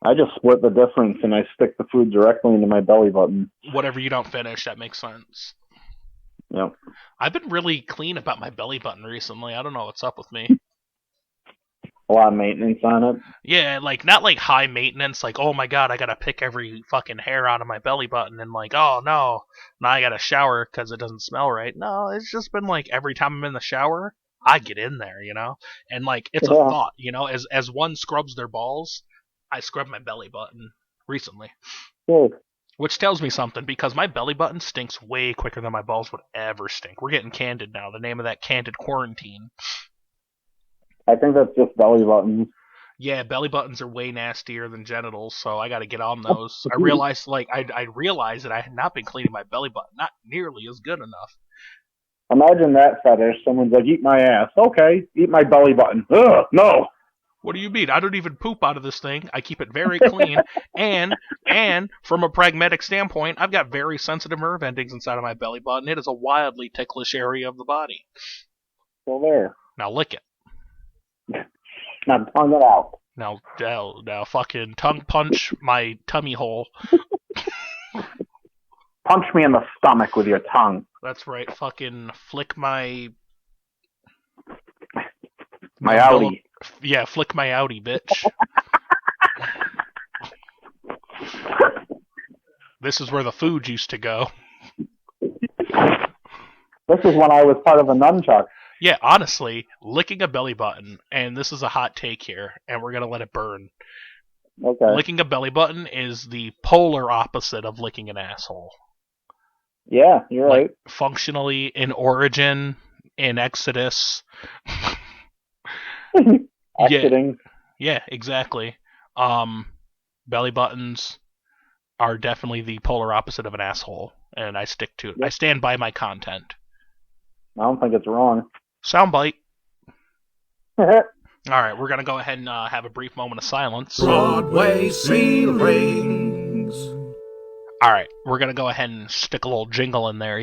I just split the difference and I stick the food directly into my belly button. Whatever you don't finish, that makes sense. Yep. I've been really clean about my belly button recently. I don't know what's up with me. A lot of maintenance on it. Yeah, like not like high maintenance, like oh my god, I gotta pick every fucking hair out of my belly button, and like oh no, now I gotta shower because it doesn't smell right. No, it's just been like every time I'm in the shower, I get in there, and like it's a thought, as one scrubs their balls, I scrub my belly button recently. Sure. Which tells me something, because my belly button stinks way quicker than my balls would ever stink. We're getting candid now. The name of that candid quarantine. I think that's just belly buttons. Yeah, belly buttons are way nastier than genitals, so I gotta get on those. I realized, I realized that I had not been cleaning my belly button. Not nearly as good enough. Imagine that fetish. Someone's like, eat my ass. Okay, eat my belly button. Ugh, no. What do you mean? I don't even poop out of this thing. I keep it very clean. and from a pragmatic standpoint, I've got very sensitive nerve endings inside of my belly button. It is a wildly ticklish area of the body. Well, there. Now lick it. Now tongue it out. Now fucking tongue punch my tummy hole. Punch me in the stomach with your tongue. That's right. Fucking flick my outie. Yeah, flick my outie, bitch. This is where the food used to go. This is when I was part of a nunchuck. Yeah, honestly, licking a belly button, and this is a hot take here, and we're going to let it burn. Okay. Licking a belly button is the polar opposite of licking an asshole. Yeah, you're right. Functionally, in origin, in Exodus. Exiting. Yeah, exactly. Belly buttons are definitely the polar opposite of an asshole, and I stick to it. Yep. I stand by my content. I don't think it's wrong. Soundbite. All right, we're gonna go ahead and have a brief moment of silence. Broadway ceilings. All right, we're gonna go ahead and stick a little jingle in there,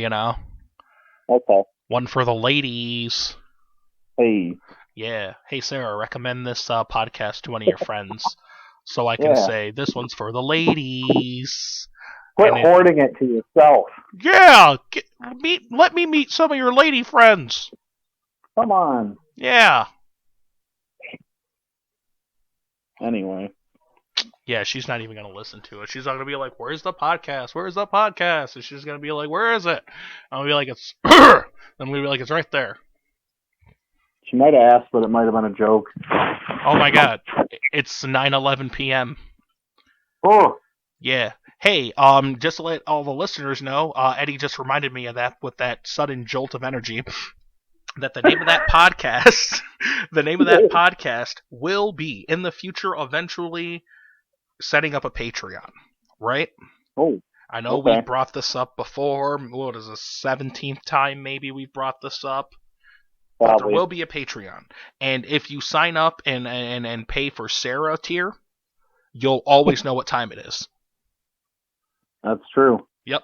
Okay. One for the ladies. Hey. Yeah. Hey, Sarah, recommend this podcast to one of your friends so I can say, this one's for the ladies. Quit And hoarding it to yourself. Yeah! Let me meet some of your lady friends. Come on. Yeah. Anyway. Yeah, she's not even going to listen to it. She's not going to be like, where's the podcast? Where's the podcast? And she's going to be like, where is it? I'm going to be like, it's... I'm going to be like, it's right there. She might have asked, but it might have been a joke. Oh my god. It's 9:11 p.m. Oh. Yeah. Hey, just to let all the listeners know, Eddie just reminded me of that with that sudden jolt of energy, that the name of that podcast, will be, in the future, eventually setting up a Patreon, right? Oh. I know we brought this up before. What is this, 17th time maybe we've brought this up? But there will be a Patreon. And if you sign up and pay for Sarah tier, you'll always know what time it is. That's true. Yep.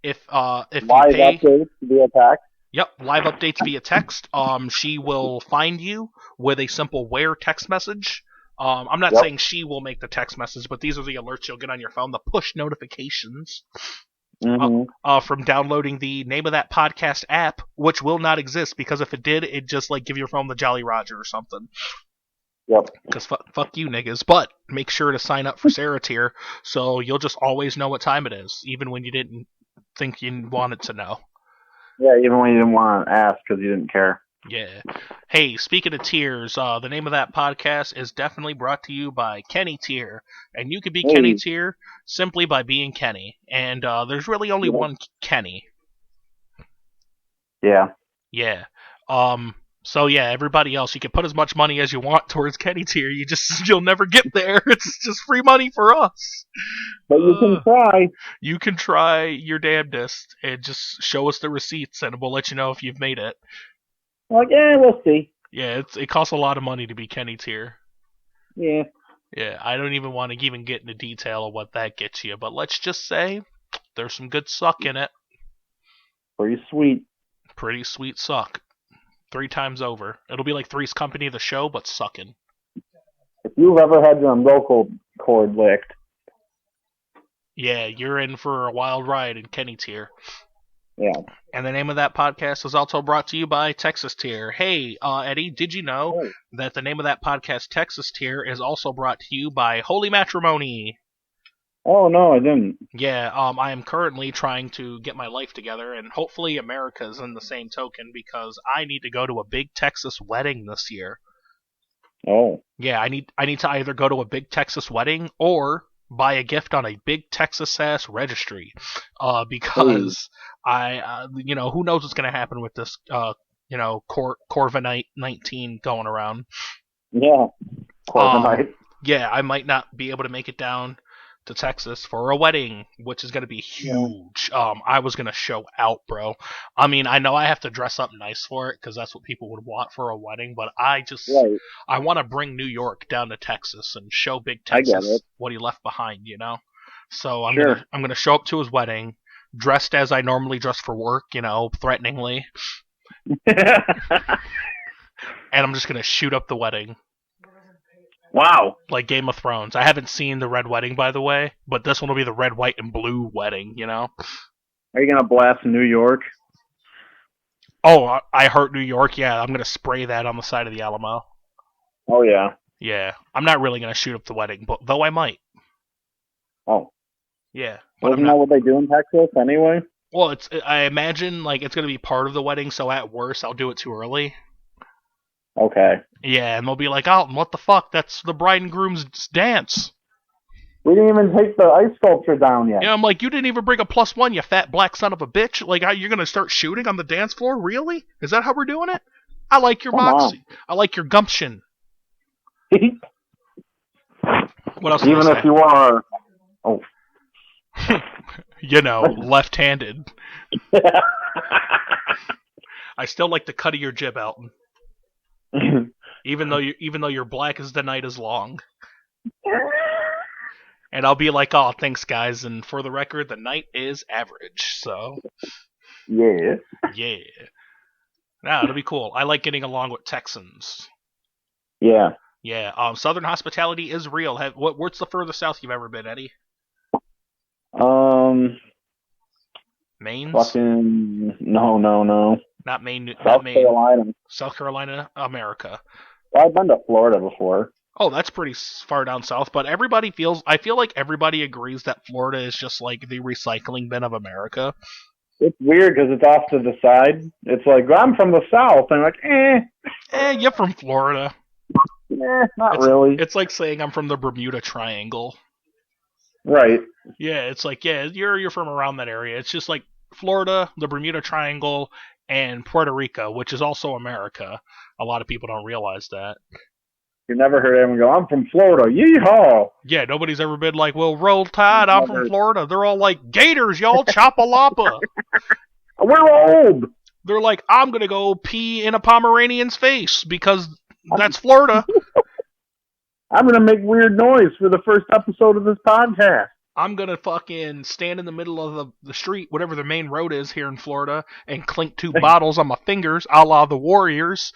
If live you pay updates via text. Yep, live updates via text. She will find you with a simple where text message. I'm not saying she will make the text message, but these are the alerts you'll get on your phone, the push notifications. From downloading the Name of That Podcast app, which will not exist, because if it did, it'd just like give your phone the Jolly Roger or something. Yep. Because fuck you, niggas. But make sure to sign up for Sarah tier, so you'll just always know what time it is, even when you didn't think you wanted to know. Yeah, even when you didn't want to ask because you didn't care. Yeah. Hey, speaking of tiers, the Name of That Podcast is definitely brought to you by Kenny Tier. And you can be Kenny Tier simply by being Kenny. And there's really only one Kenny. Yeah. Yeah. So yeah, everybody else, you can put as much money as you want towards Kenny Tier. You'll never get there. It's just free money for us. But you can try. You can try your damnedest and just show us the receipts, and we'll let you know if you've made it. Like, we'll see. Yeah, it costs a lot of money to be Kenny Tier. Yeah. Yeah, I don't even want to even get into detail of what that gets you, but let's just say there's some good suck in it. Pretty sweet. Pretty sweet suck. 3 times over. It'll be like Three's Company, the show, but sucking. If you've ever had your umbilical cord licked. Yeah, you're in for a wild ride in Kenny Tier. Yeah. And the Name of That Podcast is also brought to you by Texas Tier. Hey, Eddie, did you know that the Name of That Podcast, Texas Tier, is also brought to you by Holy Matrimony? Oh, no, I didn't. Yeah, I am currently trying to get my life together, and hopefully America's in the same token, because I need to go to a big Texas wedding this year. Oh. Yeah, I need to either go to a big Texas wedding or buy a gift on a big Texas-ass registry, because who knows what's going to happen with this, Corvinite-19 going around. Yeah, Corvinite. Yeah, I might not be able to make it down to Texas for a wedding, which is going to be huge. I was going to show out, bro. I mean, I know I have to dress up nice for it because that's what people would want for a wedding, but I want to bring New York down to Texas and show Big Texas what he left behind, you know? So I'm going to show up to his wedding dressed as I normally dress for work, threateningly. And I'm just going to shoot up the wedding. Wow. Like Game of Thrones. I haven't seen the Red Wedding, by the way, but this one will be the red, white, and blue wedding, Are you going to blast New York? Oh, I Heart New York? Yeah, I'm going to spray that on the side of the Alamo. Oh, yeah. Yeah. I'm not really going to shoot up the wedding, but though I might. Oh. Yeah. But Isn't that what they do in Texas anyway? Well, I imagine it's going to be part of the wedding, so at worst, I'll do it too early. Okay. Yeah, and they'll be like, "Oh, what the fuck? That's the bride and groom's dance." We didn't even take the ice sculpture down yet. Yeah, I'm like, you didn't even bring a +1, you fat black son of a bitch. Like, you're gonna start shooting on the dance floor? Really? Is that how we're doing it? I like your moxie. I like your gumption. What else? Even if you are, left-handed. I still like the cut of your jib, Elton. even though you're black as the night is long. And I'll be like, "Oh, thanks, guys." And for the record, the night is average. So. Yeah. Yeah. Yeah, it'll be cool. I like getting along with Texans. Yeah. Yeah, Southern hospitality is real. What's the furthest south you've ever been, Eddie? Maine's? Fucking no. Not Maine. South Not Maine. Carolina. South Carolina, America. Well, I've been to Florida before. Oh, that's pretty far down south. But I feel like everybody agrees that Florida is just like the recycling bin of America. It's weird because it's off to the side. It's like, I'm from the South. And I'm like, You're from Florida. Not really. It's like saying I'm from the Bermuda Triangle. Right. Yeah, it's like, yeah, you're from around that area. It's just like Florida, the Bermuda Triangle, and Puerto Rico, which is also America. A lot of people don't realize that. You never heard anyone go, I'm from Florida. Yeehaw! Yeah, nobody's ever been like, well, roll tide, I'm from Florida. They're all like, Gators, y'all, chop-a-loppa. We're old! They're like, I'm going to go pee in a Pomeranian's face because that's Florida. I'm going to make weird noise for the first episode of this podcast. I'm going to fucking stand in the middle of the street, whatever the main road is here in Florida, and clink 2 bottles on my fingers, a la the Warriors.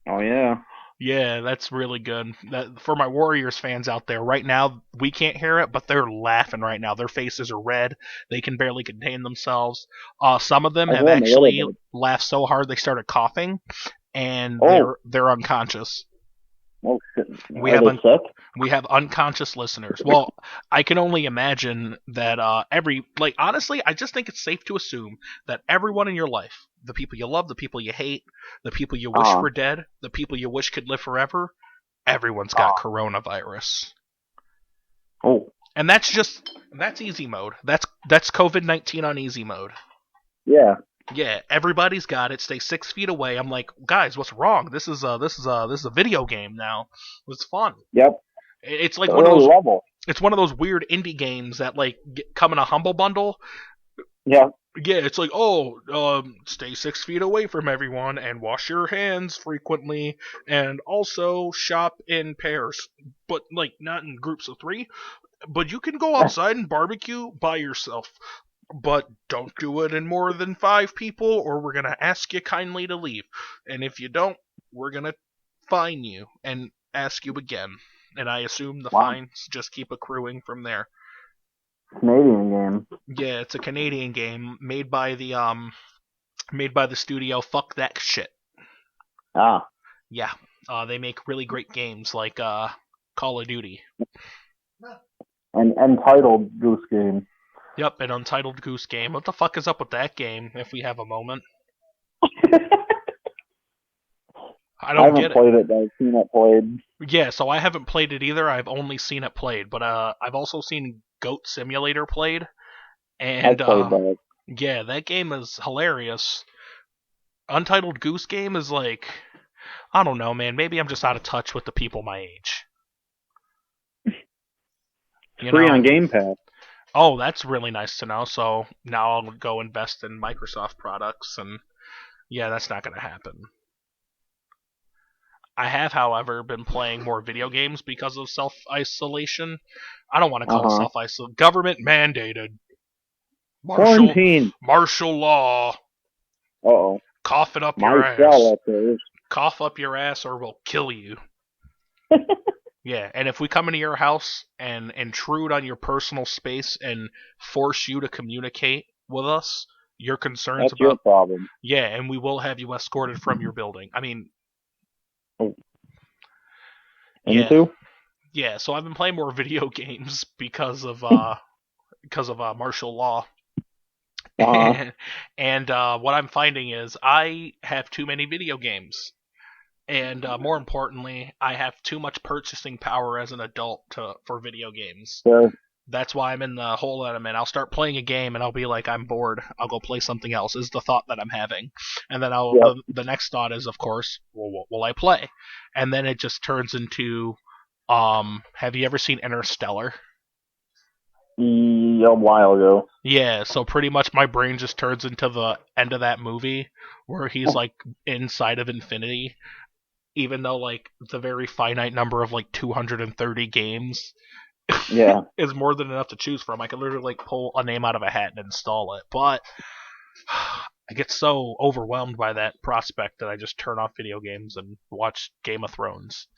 Oh, yeah. Yeah, that's really good. For my Warriors fans out there, right now, we can't hear it, but they're laughing right now. Their faces are red. They can barely contain themselves. Some of them have actually laughed so hard they started coughing, and they're unconscious. Oh, shit. We have unconscious listeners. Well, I can only imagine that honestly, I just think it's safe to assume that everyone in your life, the people you love, the people you hate, the people you wish were dead, the people you wish could live forever, everyone's got coronavirus. Oh. And that's easy mode. That's COVID-19 on easy mode. Yeah. Yeah, everybody's got it. Stay 6 feet away. I'm like, guys, what's wrong? This is a video game now. It's fun. Yep. It's like one of those. Level. It's one of those weird indie games that like come in a humble bundle. Yeah. Yeah, it's like, stay 6 feet away from everyone and wash your hands frequently, and also shop in pairs, but like not in groups of 3. But you can go outside and barbecue by yourself. But don't do it in more than 5 people, or we're going to ask you kindly to leave. And if you don't, we're going to fine you and ask you again. And I assume the fines just keep accruing from there. Canadian game. Yeah, it's a Canadian game made by the studio Fuck That Shit. Ah. Yeah, they make really great games like Call of Duty. And Entitled Goose Game. Yep, an Untitled Goose Game. What the fuck is up with that game, if we have a moment? I haven't played it, but I've seen it played. Yeah, so I haven't played it either. I've only seen it played, but I've also seen Goat Simulator played. And I played that. Yeah, that game is hilarious. Untitled Goose Game is like, I don't know, man. Maybe I'm just out of touch with the people my age. It's free on Game Pass. Oh, that's really nice to know. So now I'll go invest in Microsoft products, and yeah, that's not going to happen. I have, however, been playing more video games because of self-isolation. I don't want to call it self-isolation. Government mandated. Quarantine. Martial law. Uh-oh. Cough it up your ass. Cough up your ass or we'll kill you. Yeah, and if we come into your house and intrude on your personal space and force you to communicate with us, your concerns That's your problem. Yeah, and we will have you escorted from your building. I mean... Yeah, so I've been playing more video games because of martial law. And what I'm finding is I have too many video games. And more importantly, I have too much purchasing power as an adult for video games. Sure. That's why I'm in the hole that I'm in. I'll start playing a game and I'll be like, I'm bored. I'll go play something else, is the thought that I'm having. And then the next thought is, of course, well, what will I play? And then it just turns into, have you ever seen Interstellar? A while ago. Yeah, so pretty much my brain just turns into the end of that movie where he's like inside of infinity. Even though, like, the very finite number of, like, 230 games is more than enough to choose from. I could literally, like, pull a name out of a hat and install it. But I get so overwhelmed by that prospect that I just turn off video games and watch Game of Thrones.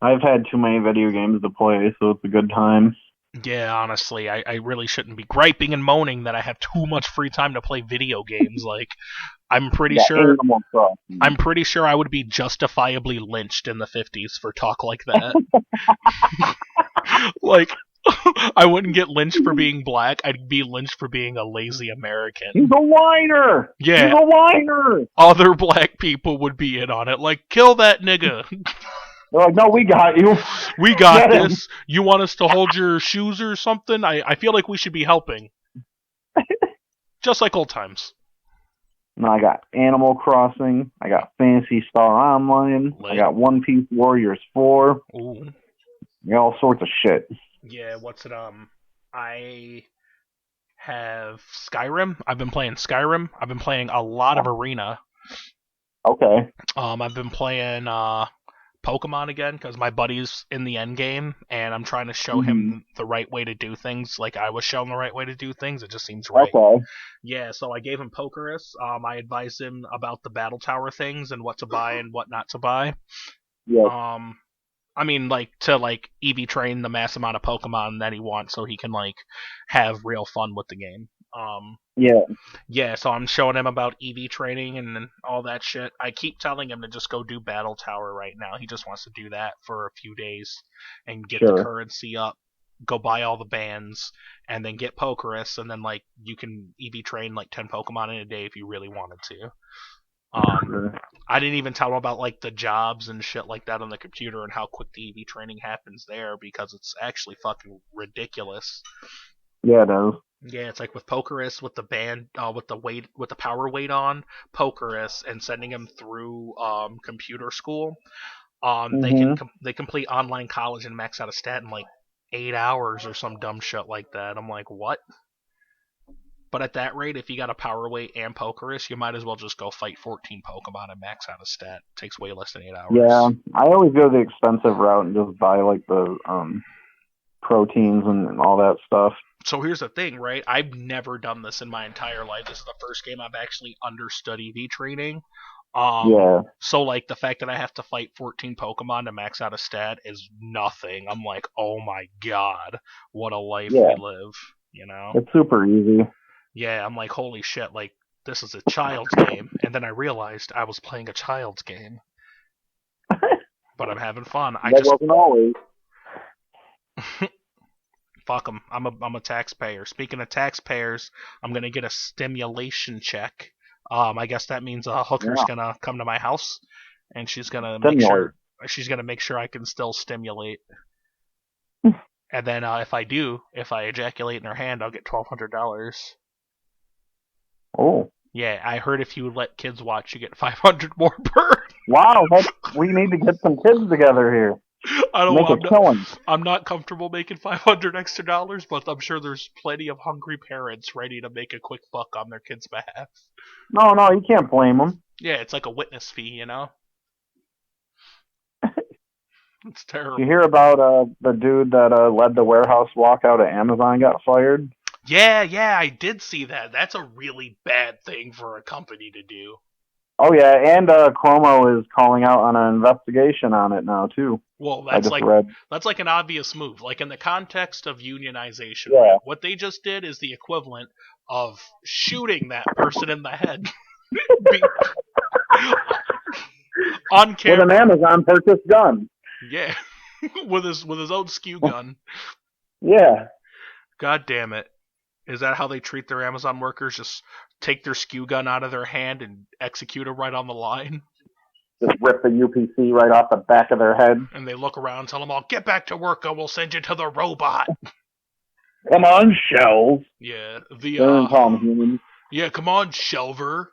I've had too many video games to play, so it's a good time. Yeah, honestly, I really shouldn't be griping and moaning that I have too much free time to play video games. Like, I'm pretty Yeah, sure Animal Crossing. I'm pretty sure I would be justifiably lynched in the 50s for talk like that. Like, I wouldn't get lynched for being black. I'd be lynched for being a lazy American. He's a whiner! Yeah. He's a whiner! Other black people would be in on it. Like, kill that nigga. They're like, no, we got you. We got Get him. this. You want us to hold your shoes or something? I feel like we should be helping. Just like old times. No, I got Animal Crossing. I got Phantasy Star Online. Lit. I got One Piece Warriors 4. Ooh. I got all sorts of shit. Yeah, what's it, I have Skyrim. I've been playing Skyrim. I've been playing a lot of Arena. Okay. I've been playing, Pokemon again, because my buddy's in the end game, and I'm trying to show him the right way to do things, like I was shown the right way to do things. It just seems right. Okay. Yeah, so I gave him Pokerus. I advised him about the Battle Tower things and what to buy and what not to buy. Yeah. I mean, like, to, like, EV train the mass amount of Pokemon that he wants so he can, like, have real fun with the game. Yeah. Yeah, so I'm showing him about EV training and all that shit. I keep telling him to just go do Battle Tower right now. He just wants to do that for a few days and get the currency up, go buy all the bands, and then get Pokerus, and then, like, you can EV train, like, 10 Pokemon in a day if you really wanted to. I didn't even tell him about, like, the jobs and shit like that on the computer and how quick the EV training happens there, because it's actually fucking ridiculous. Yeah, it is. Yeah, it's like with Pokerus, with the band, with the power weight on Pokerus, and sending him through computer school. They complete online college and max out a stat in like 8 hours or some dumb shit like that. I'm like, what? But at that rate, if you got a power weight and Pokerus, you might as well just go fight 14 Pokemon and max out a stat. It takes way less than 8 hours. Yeah, I always go the expensive route and just buy like the proteins and all that stuff. So here's the thing, right? I've never done this in my entire life. This is the first game I've actually understood EV training. Yeah. So, like, the fact that I have to fight 14 Pokemon to max out a stat is nothing. I'm like, oh my god, what a life we live, you know? It's super easy. Yeah, I'm like, holy shit, like, this is a child's game. And then I realized I was playing a child's game. But I'm having fun. That wasn't always. Fuck them. I'm a taxpayer. Speaking of taxpayers, I'm gonna get a stimulation check. I guess that means a hooker's gonna come to my house, and she's gonna make sure I can still stimulate. And then if I ejaculate in her hand, I'll get $1,200. Oh. Yeah, I heard if you let kids watch, you get 500 more per. Wow, we need to get some kids together here. I don't know. I'm not comfortable making $500 extra, but I'm sure there's plenty of hungry parents ready to make a quick buck on their kids' behalf. No, you can't blame them. Yeah, it's like a witness fee, you know? It's terrible. You hear about the dude that led the warehouse walkout at Amazon got fired? Yeah, I did see that. That's a really bad thing for a company to do. Oh yeah, and Cuomo is calling out on an investigation on it now too. Well, that's like an obvious move. Like in the context of unionization, right? What they just did is the equivalent of shooting that person in the head on camera with an Amazon purchased gun. Yeah, with his own skew gun. Yeah. God damn it. Is that how they treat their Amazon workers? Just take their skew gun out of their hand and execute it right on the line? Just rip the UPC right off the back of their head. And they look around and tell them all, get back to work or we'll send you to the robot. Come on, shelves. Yeah. Yeah, come on, Shelver.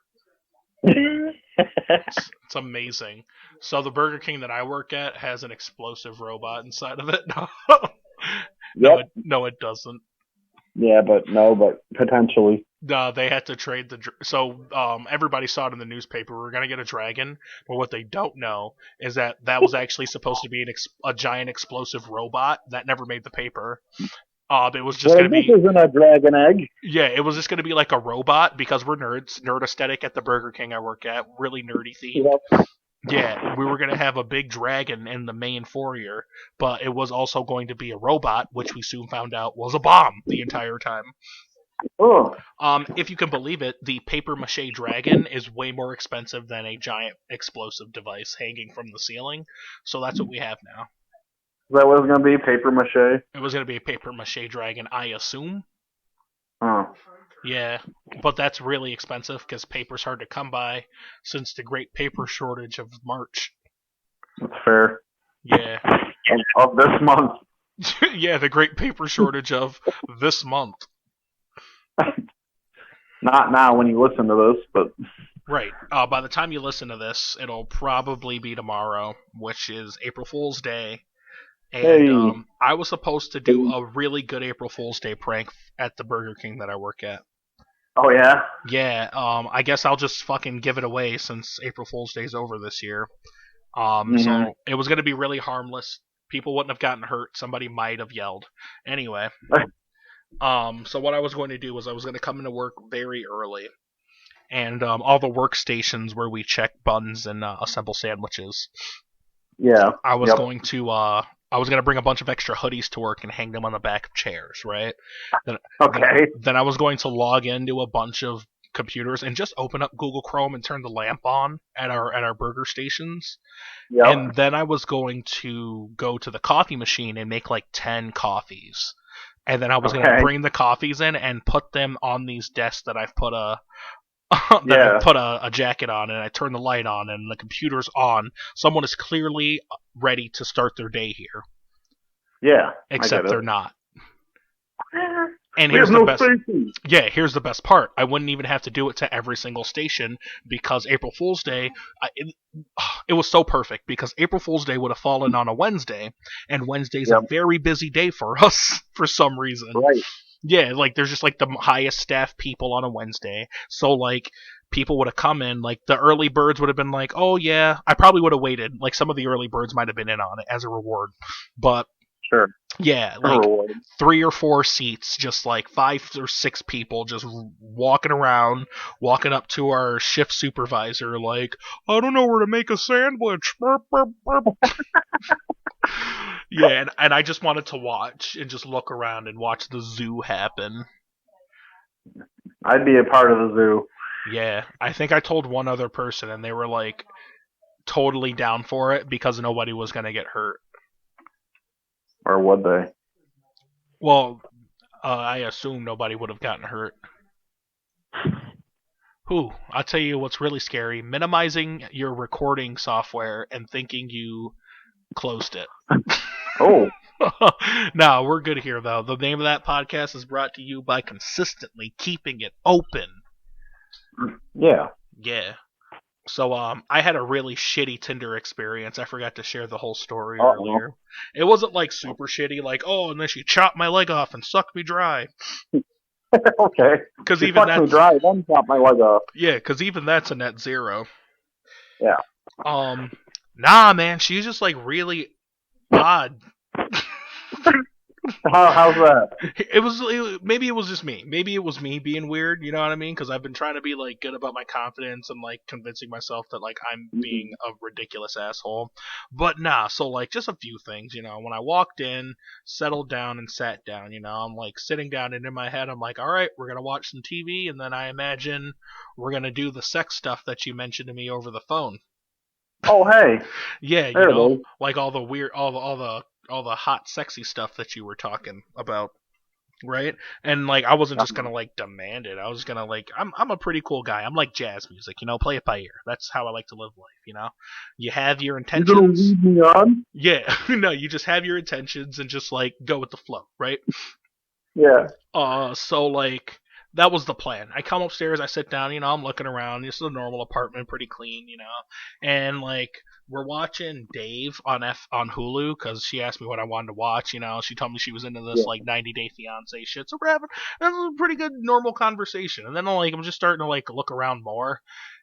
It's amazing. So the Burger King that I work at has an explosive robot inside of it. No, it doesn't. Yeah, but potentially. They had to trade everybody saw it in the newspaper. We're going to get a dragon, but what they don't know is that was actually supposed to be a giant explosive robot that never made the paper. It was just going to this be, isn't a dragon egg. yeah, it was just going to be like a robot because we're nerds, nerd aesthetic at the Burger King I work at, really nerdy themed. Yep. Yeah, we were going to have a big dragon in the main foyer, but it was also going to be a robot, which we soon found out was a bomb the entire time. Oh, If you can believe it, the paper mache dragon is way more expensive than a giant explosive device hanging from the ceiling, so that's what we have now. that was going to be paper mache. It was going to be a paper mache dragon, I assume. Oh. Yeah, but that's really expensive because paper's hard to come by since the great paper shortage of March. That's fair. Yeah. Of this month. Yeah, the great paper shortage of this month. Not now when you listen to this, but Right. By the time you listen to this, it'll probably be tomorrow, which is April Fool's Day. And Hey. I was supposed to do a really good April Fool's Day prank at the Burger King that I work at. oh yeah, Yeah, I guess I'll just fucking give it away since April Fool's Day's over this year. So it was going to be really harmless. People wouldn't have gotten hurt. Somebody might have yelled. Anyway, so what I was going to do was I was going to come into work very early, and all the workstations where we check buns and assemble sandwiches. yeah. I was Yep. going to bring a bunch of extra hoodies to work and hang them on the back of chairs, right? Okay. Then I was going to log into a bunch of computers and just open up Google Chrome and turn the lamp on at our burger stations. Yep. And then I was going to go to the coffee machine and make like 10 coffees. And then I was going to Okay. bring the coffees in and put them on these desks that I've put a Yeah. I put a jacket on, and I turn the light on and the computer's on. Someone is clearly ready to start their day here. Yeah. Except I they're get not. it. And We here's have the no best. safety. Yeah, here's the best part. I wouldn't even have to do it to every single station because April Fool's Day, it was so perfect because April Fool's Day would have fallen on a Wednesday, and Wednesday's a Yep. very busy day for us for some reason. Right. Yeah, like there's just like the highest staff people on a Wednesday. So like people would have come in, like the early birds would have been like, "Oh yeah, I probably would have waited." Like some of the early birds might have been in on it as a reward. But Sure. yeah, like Reward. 3 or 4 seats, just like 5 or 6 people just walking around, walking up to our shift supervisor like, "I don't know where to make a sandwich." Burp, burp, burp. Yeah, and I just wanted to watch and just look around and watch the zoo happen. I'd be a part of the zoo. Yeah, I think I told one other person and they were like totally down for it because nobody was going to get hurt. Or would they? Well, I assume nobody would have gotten hurt. I'll tell you what's really scary. Minimizing your recording software and thinking you closed it. Oh. No, we're good here, though. The name of that podcast is brought to you by consistently keeping it open. Yeah. Yeah. So, I had a really shitty Tinder experience. I forgot to share the whole story Uh-oh. earlier. It wasn't, like, super shitty, like, oh, and then she chopped my leg off and sucked me dry. Okay. Because She even fucked me that's... dry, then chop my leg off. Yeah, because even that's a net zero. Yeah. Nah, man, she's just, like, really odd. How's that? Maybe it was just me. Maybe it was me being weird, you know what I mean? Because I've been trying to be, like, good about my confidence and, like, convincing myself that, like, I'm being a ridiculous asshole. But nah, so, like, just a few things, you know. When I walked in, settled down, and sat down, you know, I'm, like, sitting down, and in my head, I'm like, all right, we're going to watch some TV, and then I imagine we're going to do the sex stuff that you mentioned to me over the phone. Oh, hey. Yeah, There you it know, is. like all the weird, all the hot, sexy stuff that you were talking about, right? And like, I wasn't just gonna like demand it. I was gonna like, I'm a pretty cool guy. I'm like jazz music, you know, play it by ear. That's how I like to live life, you know. You have your You gonna intentions. lead me on? Yeah, no, you just have your intentions and just like go with the flow, right? Yeah. So like. That was the plan. I come upstairs, I sit down, you know, I'm looking around. This is a normal apartment, pretty clean, you know. And like we're watching Dave on Hulu because she asked me what I wanted to watch, you know. She told me she was into this like 90 Day Fiance shit. So we're having a pretty good normal conversation. And then like I'm just starting to like look around more.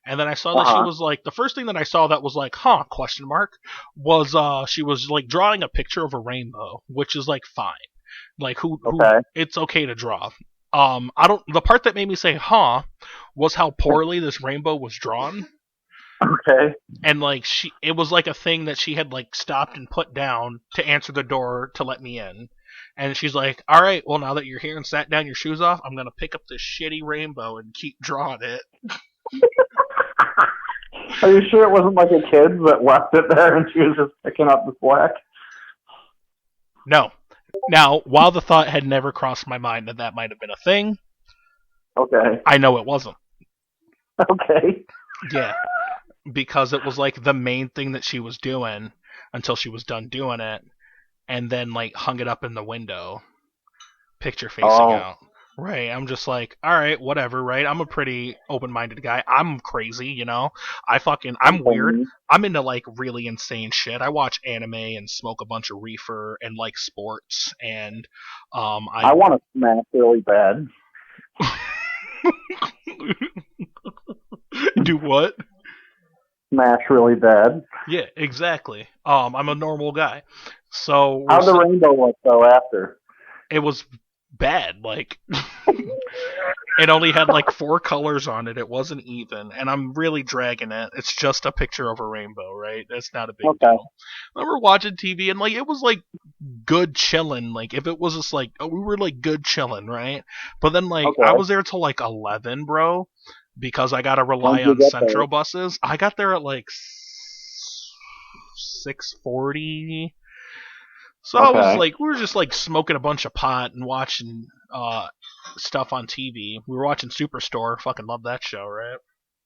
And then I saw that she was like the first thing that I saw that was like, huh, question mark, was she was like drawing a picture of a rainbow, which is like fine. Like who Okay. it's okay to draw. The part that made me say huh was how poorly this rainbow was drawn. Okay. And like it was like a thing that she had like stopped and put down to answer the door to let me in. And she's like, all right, well, now that you're here and sat down your shoes off, I'm going to pick up this shitty rainbow and keep drawing it. Are you sure it wasn't like a kid that left it there and she was just picking up the slack? No. Now, while the thought had never crossed my mind that that might have been a thing, Okay. I know it wasn't. Okay. Yeah. Because it was like the main thing that she was doing until she was done doing it, and then like hung it up in the window, picture facing out. Right. I'm just like, all right, whatever, right? I'm a pretty open-minded guy. I'm crazy, you know? I'm weird. I'm into like really insane shit. I watch anime and smoke a bunch of reefer and like sports, and I want to smash really bad. Do what? Smash really bad. Yeah, exactly. I'm a normal guy. So How'd the rainbow look though after? it was bad. Like it only had like 4 colors on it. It wasn't even, and I'm really dragging it. It's just a picture of a rainbow, right? That's not a big deal. I remember watching TV and like it was like good chilling. Like if it was just like we were like good chilling, right? But then like I was there till like 11, bro, because I gotta rely on Central buses. I got there at like 6:40. So I was like, we were just like smoking a bunch of pot and watching stuff on TV. We were watching Superstore. Fucking love that show, right?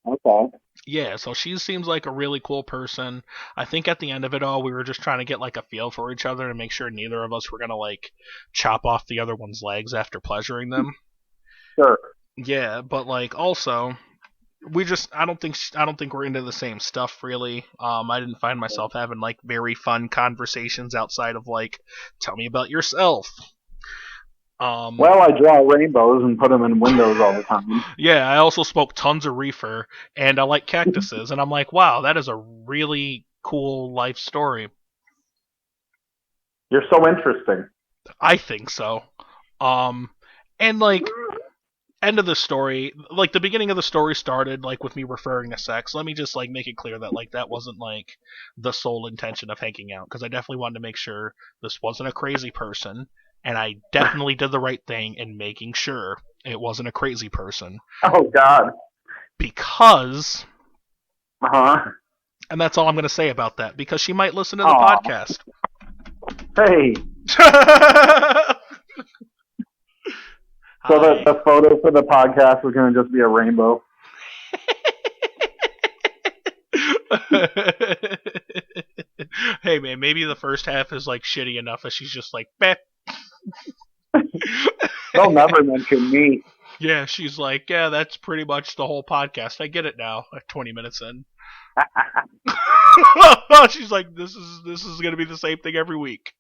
Okay. Yeah, so she seems like a really cool person. I think at the end of it all, we were just trying to get like a feel for each other and make sure neither of us were gonna like chop off the other one's legs after pleasuring them. Sure. Yeah, but like also, I don't think we're into the same stuff really. I didn't find myself having like very fun conversations outside of like, tell me about yourself. Well, I draw rainbows and put them in windows all the time. Yeah, I also smoke tons of reefer, and I like cactuses, and I'm like, wow, that is a really cool life story. You're so interesting. I think so. And like, end of the story, like the beginning of the story started like with me referring to sex. Let me just like make it clear that like that wasn't like the sole intention of hanging out, because I definitely wanted to make sure this wasn't a crazy person, and I definitely did the right thing in making sure it wasn't a crazy person. Oh God. Because and that's all I'm going to say about that, because she might listen to the podcast. Hey. So the photo for the podcast is going to just be a rainbow. Hey man, maybe the first half is like shitty enough that she's just like, meh. They'll never mention me. Yeah, she's like, yeah, that's pretty much the whole podcast. I get it now. 20 minutes in. She's like, this is gonna be the same thing every week.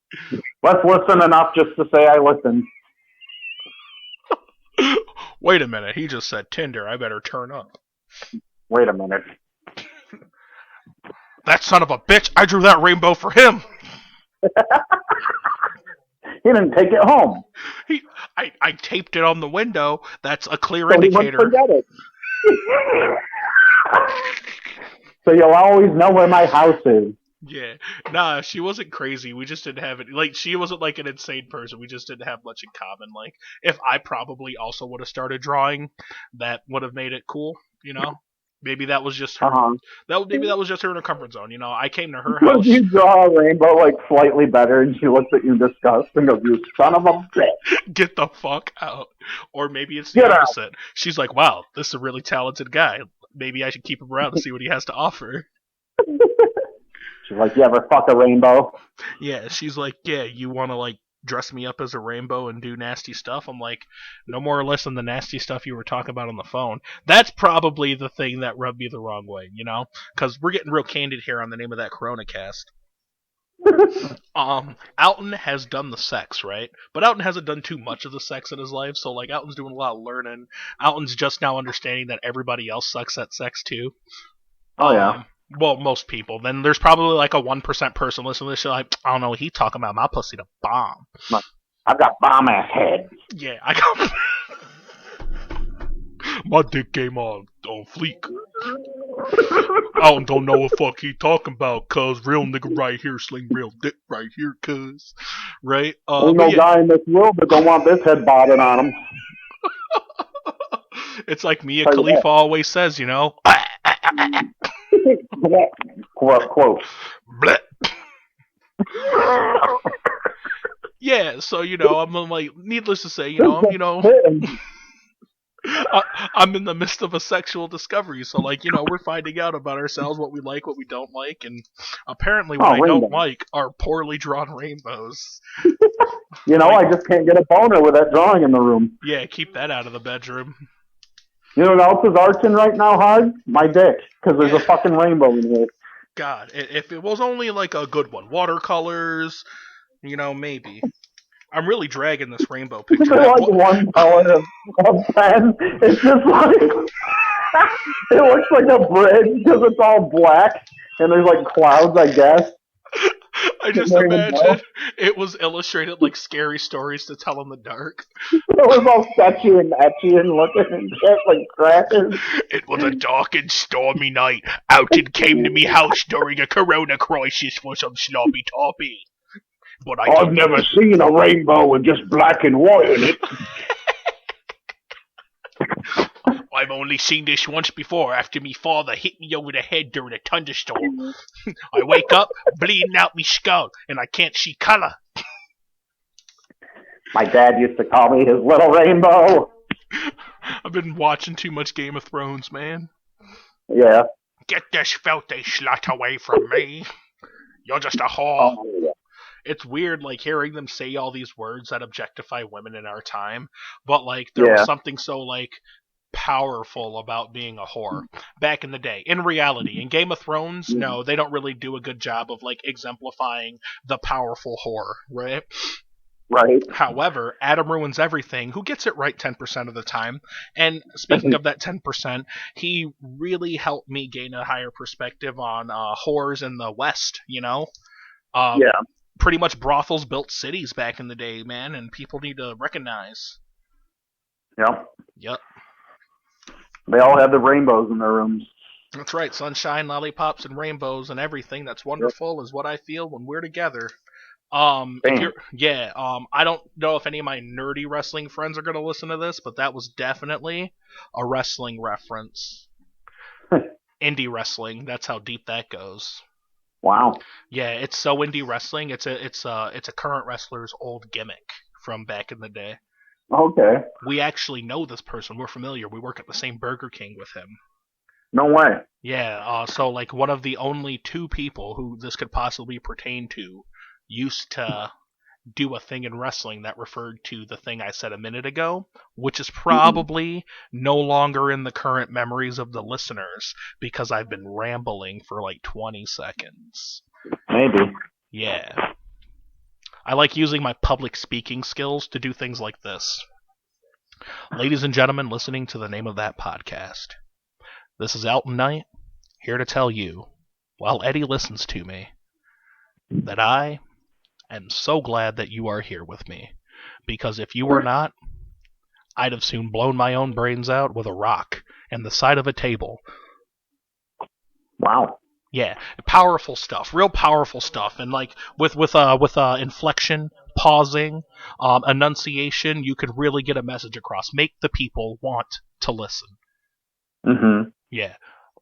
Let's listen enough just to say I listened. Wait a minute, he just said Tinder. I better turn up. Wait a minute. That son of a bitch! I drew that rainbow for him. He didn't take it home. I taped it on the window. That's a clear So indicator. He wouldn't forget it. So you'll always know where my house is. Yeah. Nah, she wasn't crazy. We just didn't have it. Like, she wasn't like an insane person. We just didn't have much in common. Like, if I probably also would have started drawing, that would have made it cool, you know? Maybe that was just her. Maybe that was just her in her comfort zone, you know? I came to her house. Would you draw a rainbow like slightly better and she looks at you in disgust and goes, you son of a bitch. Get the fuck out. Or maybe it's the opposite. She's like, wow, this is a really talented guy. Maybe I should keep him around to see what he has to offer. She's like, you ever fuck a rainbow? Yeah, she's like, yeah, you want to, like, dress me up as a rainbow and do nasty stuff? I'm like, no more or less than the nasty stuff you were talking about on the phone. That's probably the thing that rubbed me the wrong way, you know? Because we're getting real candid here on the name of that Corona cast. Alton has done the sex, right? But Alton hasn't done too much of the sex in his life, so, like, Alton's doing a lot of learning. Alton's just now understanding that everybody else sucks at sex, too. Oh, yeah. Well, most people. Then there's probably like a 1% person listening to this show like, I don't know what he's talking about. My pussy the bomb. I've got bomb ass head. Yeah, I got my dick game on fleek. I don't know what fuck he talking about, cuz real nigga right here, sling real dick right here, cuz. Right? Ain't no guy in this world that don't want this head bobbing on him. It's like Mia Khalifa always says, you know. Quote. Bleh. Yeah, so I'm like, needless to say, I'm in the midst of a sexual discovery, so we're finding out about ourselves, what we like, what we don't like, and apparently what I don't like are poorly drawn rainbows. I just can't get a boner with that drawing in the room. Yeah, keep that out of the bedroom. You know what else is arching right now hard? My dick, because there's a fucking rainbow in here. God, if it was only like a good one, watercolors, maybe. I'm really dragging this rainbow picture. Like one color of pen. It's just like it looks like a bridge because it's all black and there's like clouds, I guess. I just imagine it was illustrated like scary stories to tell in the dark. It was all sketchy and etchy and looking and shit like crashes. It was a dark and stormy night. Out came to me house during a corona crisis for some sloppy toppy. But I've never seen a rainbow with just black and white in it. I've only seen this once before after me father hit me over the head during a thunderstorm. I wake up, bleeding out me skull, and I can't see color. My dad used to call me his little rainbow. I've been watching too much Game of Thrones, man. Yeah. Get this filthy slut away from me. You're just a whore. Oh, yeah. It's weird, hearing them say all these words that objectify women in our time, but, there was something so, powerful about being a whore back in the day. In reality, in Game of Thrones, no, they don't really do a good job of, exemplifying the powerful whore, right? Right. However, Adam Ruins Everything, who gets it right 10% of the time, and speaking of that 10%, he really helped me gain a higher perspective on whores in the West, Yeah. Pretty much brothels built cities back in the day, man, and people need to recognize. Yep. They all have the rainbows in their rooms. That's right. Sunshine, lollipops, and rainbows and everything that's wonderful is what I feel when we're together. I don't know if any of my nerdy wrestling friends are going to listen to this, but that was definitely a wrestling reference. Indie wrestling, that's how deep that goes. Wow. Yeah, it's so indie wrestling. It's a current wrestler's old gimmick from back in the day. Okay. We actually know this person. We're familiar. We work at the same Burger King with him. No way. Yeah, so one of the only two people who this could possibly pertain to used to do a thing in wrestling that referred to the thing I said a minute ago, which is probably no longer in the current memories of the listeners because I've been rambling for 20 seconds. Maybe. Yeah. I like using my public speaking skills to do things like this. Ladies and gentlemen listening to the name of that podcast, this is Elton Knight, here to tell you, while Eddie listens to me, that I am so glad that you are here with me. Because if you were not, I'd have soon blown my own brains out with a rock and the side of a table. Wow. Yeah, powerful stuff, real powerful stuff, and with inflection, pausing, enunciation, you could really get a message across. Make the people want to listen. Mm-hmm. Yeah.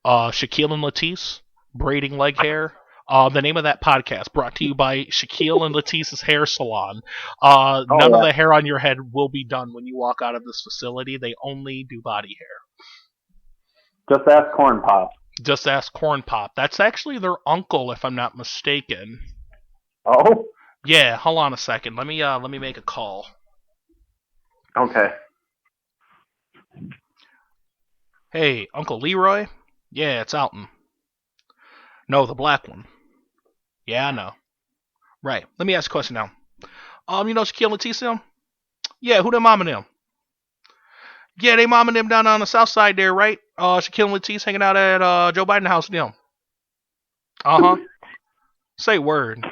Shaquille and Latisse, braiding leg hair. The name of that podcast brought to you by Shaquille and Latisse's Hair Salon. None of the hair on your head will be done when you walk out of this facility. They only do body hair. Just ask Corn Pop. Just ask Corn Pop. That's actually their uncle, if I'm not mistaken. Oh? Yeah, hold on a second. Let me make a call. Okay. Hey, Uncle Leroy? Yeah, it's Alton. No, the black one. Yeah, I know. Right. Let me ask a question now. You know Shaquille and Latisse? Yeah, who their mom and them? Yeah, they mom and them down on the south side there, right? Shaquille and Latisse hanging out at Joe Biden's house with them. Uh-huh. Say word.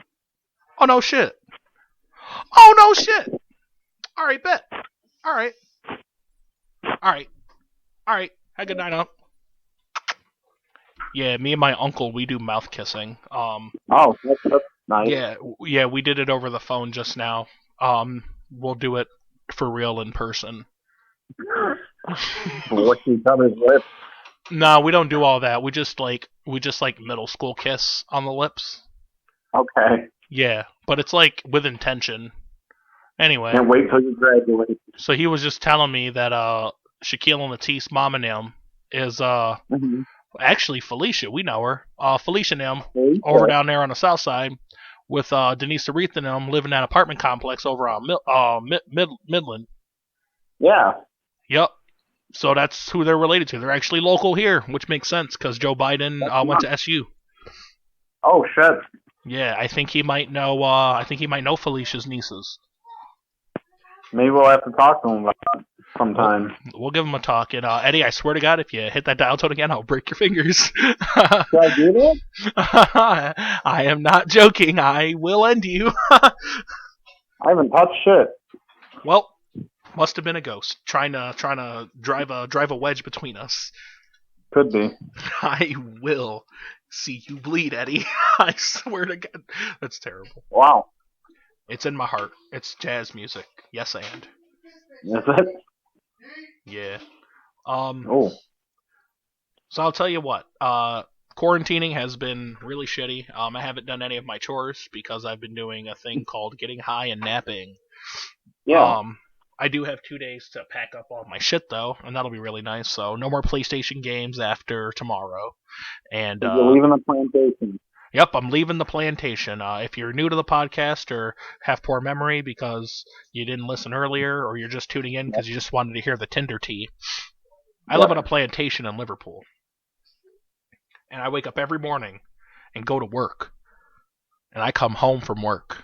Oh, no shit. Oh, no shit. All right, bet. All right. All right. All right. Have a good night, up. Yeah, me and my uncle, we do mouth kissing. Oh, that's nice. Yeah, we did it over the phone just now. We'll do it for real in person. Lick each other's lips. No, we don't do all that. We just like middle school kiss on the lips. Okay. Yeah, but it's like with intention. Anyway, Can't wait till you graduate. so he was just telling me that Shaquille and Latisse mama name is Mm-hmm. actually Felicia. We know her. Felicia name Okay. over down there on the south side with Denise Aretha name living in that apartment complex over on Midland. Yeah. Yep. So that's who they're related to. They're actually local here, which makes sense because Joe Biden went to SU. Oh shit. Yeah, I think he might know. I think he might know Felicia's nieces. Maybe we'll have to talk to him about that sometime. We'll give him a talk. And Eddie, I swear to God, if you hit that dial tone again, I'll break your fingers. Should I do that? I am not joking. I will end you. I haven't touched shit. Well, must have been a ghost trying to drive a wedge between us. Could be. I will see you bleed, Eddie. I swear to God, that's terrible. Wow. It's in my heart. It's jazz music. Yes, and Is it? yeah. Oh. So I'll tell you what. Quarantining has been really shitty. I haven't done any of my chores because I've been doing a thing called getting high and napping. Yeah. I do have 2 days to pack up all my shit though, and that'll be really nice. So no more PlayStation games after tomorrow. And You're leaving the plantation. Yep, I'm leaving the plantation. If you're new to the podcast or have poor memory because you didn't listen earlier, or you're just tuning in because you just wanted to hear the Tinder tea, I live on a plantation in Liverpool. And I wake up every morning and go to work. And I come home from work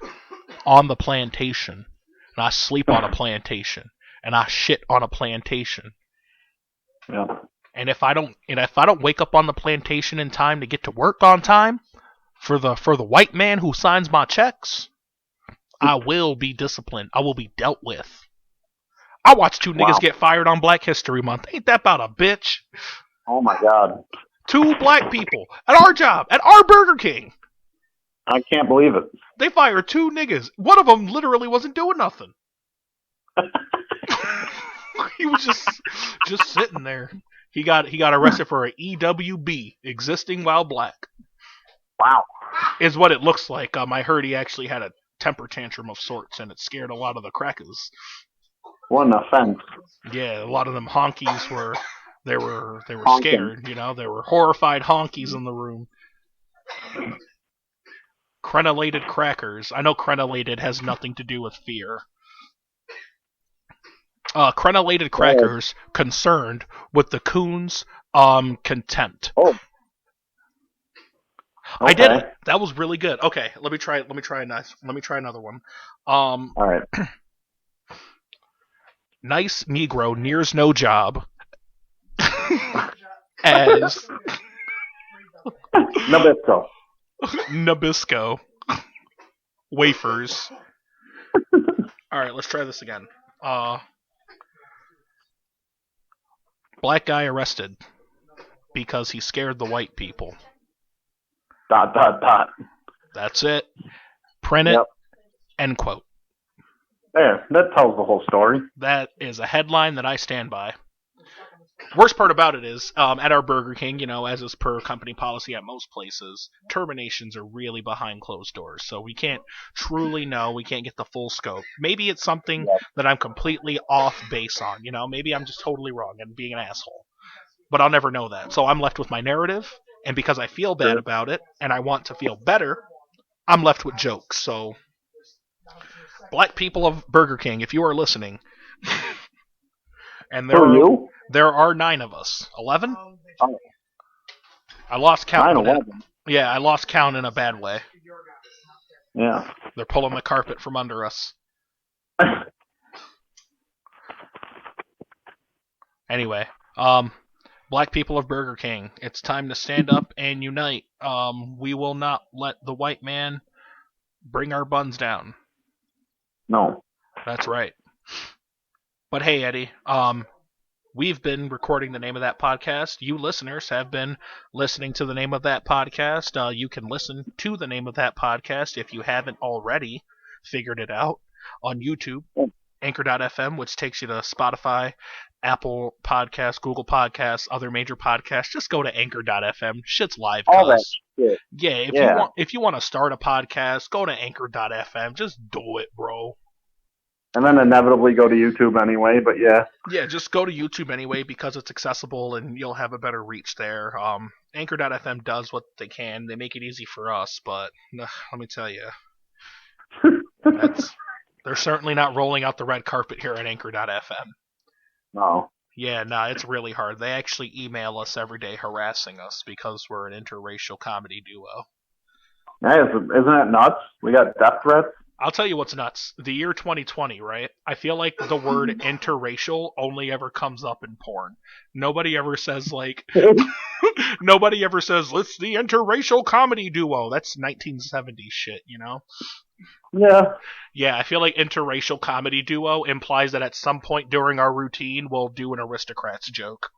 on the plantation. And I sleep on a plantation. And I shit on a plantation. Yeah. And if I don't wake up on the plantation in time to get to work on time, for the white man who signs my checks, I will be disciplined. I will be dealt with. I watched 2 niggas get fired on Black History Month. Ain't that about a bitch? Oh my God. 2 black people at our job, at our Burger King. I can't believe it. They fired 2 niggas. One of them literally wasn't doing nothing. He was just sitting there. He got arrested for an EWB, existing while black. Wow. Is what it looks like. I heard he actually had a temper tantrum of sorts, and it scared a lot of the crackers. What an offense. Yeah, a lot of them honkies were Honking. scared. You know, there were horrified honkies in the room. Crenellated crackers. I know crenellated has nothing to do with fear. Crenellated crackers concerned with the coon's contempt. Oh. Okay. I did it. That was really good. Okay, let me try another one. All right. Nice Negro nears no job as Nabisco. Nabisco wafers. All right, let's try this again. Black guy arrested because he scared the white people. ... That's it. Print it. Yep. End quote. There, that tells the whole story. That is a headline that I stand by. Worst part about it is, at our Burger King, as is per company policy at most places, terminations are really behind closed doors. So we can't truly know. We can't get the full scope. Maybe it's something that I'm completely off base on. Maybe I'm just totally wrong and being an asshole. But I'll never know that. So I'm left with my narrative. And because I feel bad about it, and I want to feel better, I'm left with jokes. So, black people of Burger King, if you are listening, and there are 9 of us. 11? Oh. I lost count. 9/11. Yeah, I lost count in a bad way. Yeah. They're pulling the carpet from under us. Anyway, black people of Burger King, it's time to stand up and unite. We will not let the white man bring our buns down. No. That's right. But hey, Eddie, we've been recording the name of that podcast. You listeners have been listening to the name of that podcast. You can listen to the name of that podcast if you haven't already figured it out on YouTube, Anchor.fm, which takes you to Spotify, Apple Podcasts, Google Podcasts, other major podcasts. Just go to Anchor.fm. Shit's live. All that Cuz. shit. Yeah, if you want to start a podcast, go to Anchor.fm. Just do it, bro. And then inevitably go to YouTube anyway, but yeah. Yeah, just go to YouTube anyway because it's accessible and you'll have a better reach there. Anchor.fm does what they can. They make it easy for us, but let me tell you, they're certainly not rolling out the red carpet here at Anchor.fm. No. Yeah, it's really hard. They actually email us every day harassing us because we're an interracial comedy duo. Hey, isn't it nuts? We got death threats. I'll tell you what's nuts. The year 2020, right? I feel like the word interracial only ever comes up in porn. Nobody ever says, like... Nobody ever says, let's the interracial comedy duo. That's 1970s shit, you know? Yeah. Yeah, I feel like interracial comedy duo implies that at some point during our routine, we'll do an aristocrats joke.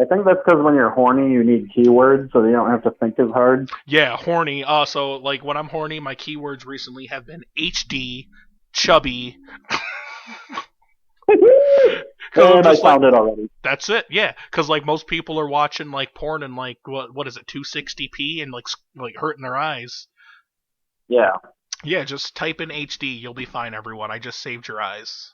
I think that's because when you're horny, you need keywords so you don't have to think as hard. Yeah, horny. So, like, when I'm horny, my keywords recently have been HD, chubby. And I found it already. That's it, yeah. Because, like, most people are watching, like, porn in, like, what is it, 260p and, like hurting their eyes. Yeah. Yeah, just type in HD. You'll be fine, everyone. I just saved your eyes.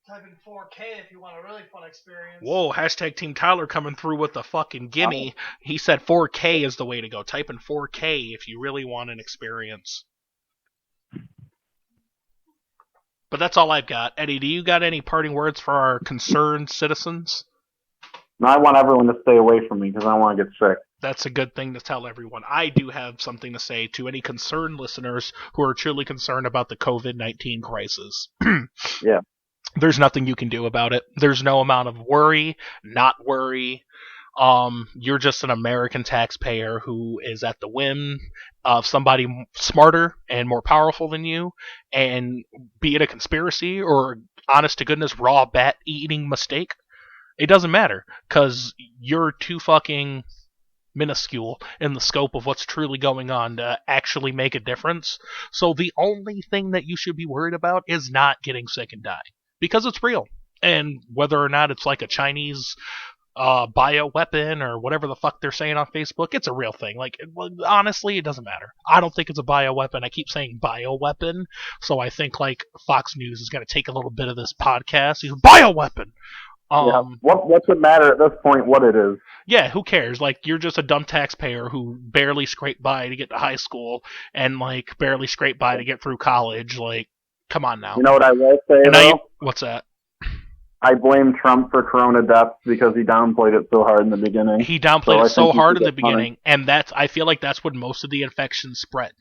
Type in 4K if you want a really fun experience. Whoa, hashtag Team Tyler coming through with the fucking gimme. He said 4K is the way to go. Type in 4K if you really want an experience. But that's all I've got. Eddie, do you got any parting words for our concerned citizens? No, I want everyone to stay away from me because I don't want to get sick. That's a good thing to tell everyone. I do have something to say to any concerned listeners who are truly concerned about the COVID-19 crisis. Yeah. There's nothing you can do about it. There's no amount of worry, not worry. You're just an American taxpayer who is at the whim of somebody smarter and more powerful than you, and be it a conspiracy or honest to goodness raw bat eating mistake, it doesn't matter, because you're too fucking minuscule in the scope of what's truly going on to actually make a difference. So the only thing that you should be worried about is not getting sick and die, because it's real. And whether or not it's like a Chinese bioweapon or whatever the fuck they're saying on Facebook, it's a real thing. Like, honestly, it doesn't matter. I don't think it's a bioweapon. I keep saying bioweapon, so I think like Fox News is going to take a little bit of this podcast. Bioweapon. Yeah. What's it matter at this point what it is? Yeah, who cares? Like, you're just a dumb taxpayer who barely scraped by to get to high school and like barely scraped by to get through college. Like, come on now. You know what I will say though? What's that? I blame Trump for corona deaths because he downplayed it so hard in the beginning. He downplayed it so hard in the beginning, and I feel like that's when most of the infections spread.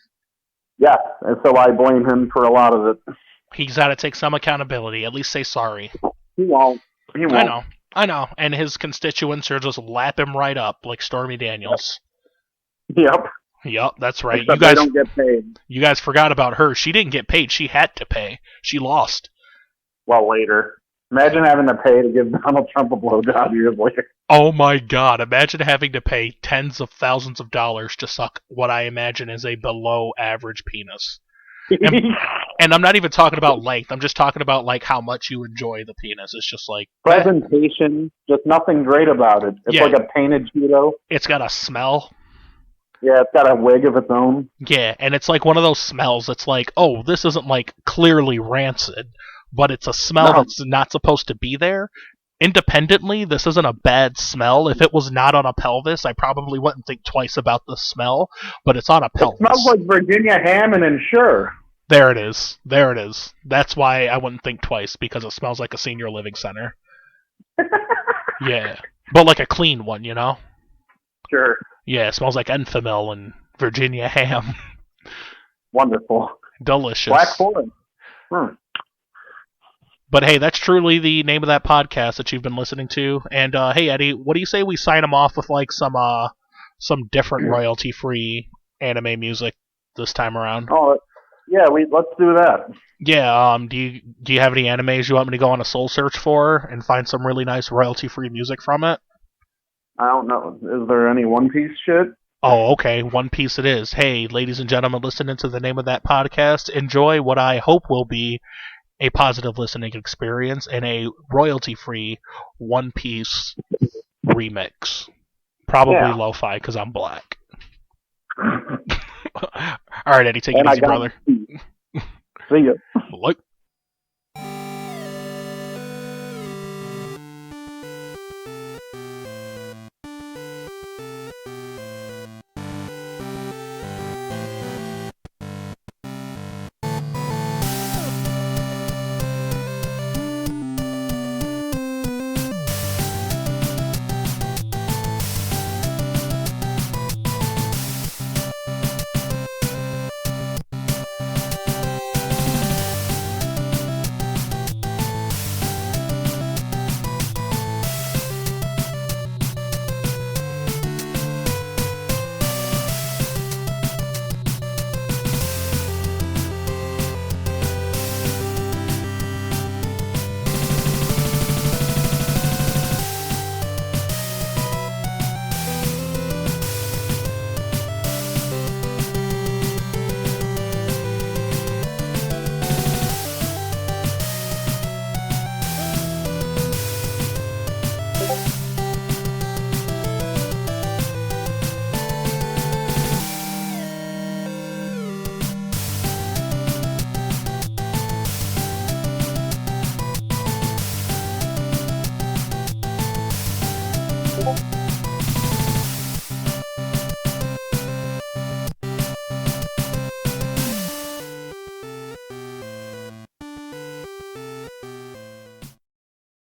Yeah, and so I blame him for a lot of it. He's got to take some accountability. At least say sorry. He won't. I know. And his constituents are just lap him right up like Stormy Daniels. Yep, that's right. Except they don't get paid. You guys forgot about her. She didn't get paid. She had to pay. She lost. Well, later. Imagine having to pay to give Donald Trump a blowjob years later. Oh my god, imagine having to pay tens of thousands of dollars to suck what I imagine is a below average penis. And I'm not even talking about length, I'm just talking about like how much you enjoy the penis. It's just like... presentation, just nothing great about it. It's like a painted Cheeto. It's got a smell. Yeah, it's got a wig of its own. Yeah, and it's like one of those smells that's like, oh, this isn't like clearly rancid, but it's a smell that's not supposed to be there. Independently, this isn't a bad smell. If it was not on a pelvis, I probably wouldn't think twice about the smell, but it's on a pelvis. It smells like Virginia ham and Ensure. There it is. That's why I wouldn't think twice, because it smells like a senior living center. Yeah. But like a clean one, you know? Sure. Yeah, it smells like Enfamil and Virginia ham. Wonderful. Delicious. Black Forest. But hey, that's truly the name of that podcast that you've been listening to. And hey, Eddie, what do you say we sign them off with like some different royalty-free anime music this time around? Oh, Yeah, let's do that. Yeah. Do you have any animes you want me to go on a soul search for and find some really nice royalty free music from it? I don't know. Is there any One Piece shit? Oh, okay. One Piece it is. Hey, ladies and gentlemen, listening to the name of that podcast, enjoy what I hope will be a positive listening experience and a royalty free One Piece remix. Probably lo-fi because I'm black. All right, Eddie, take it easy, brother. See ya. Like. Bye.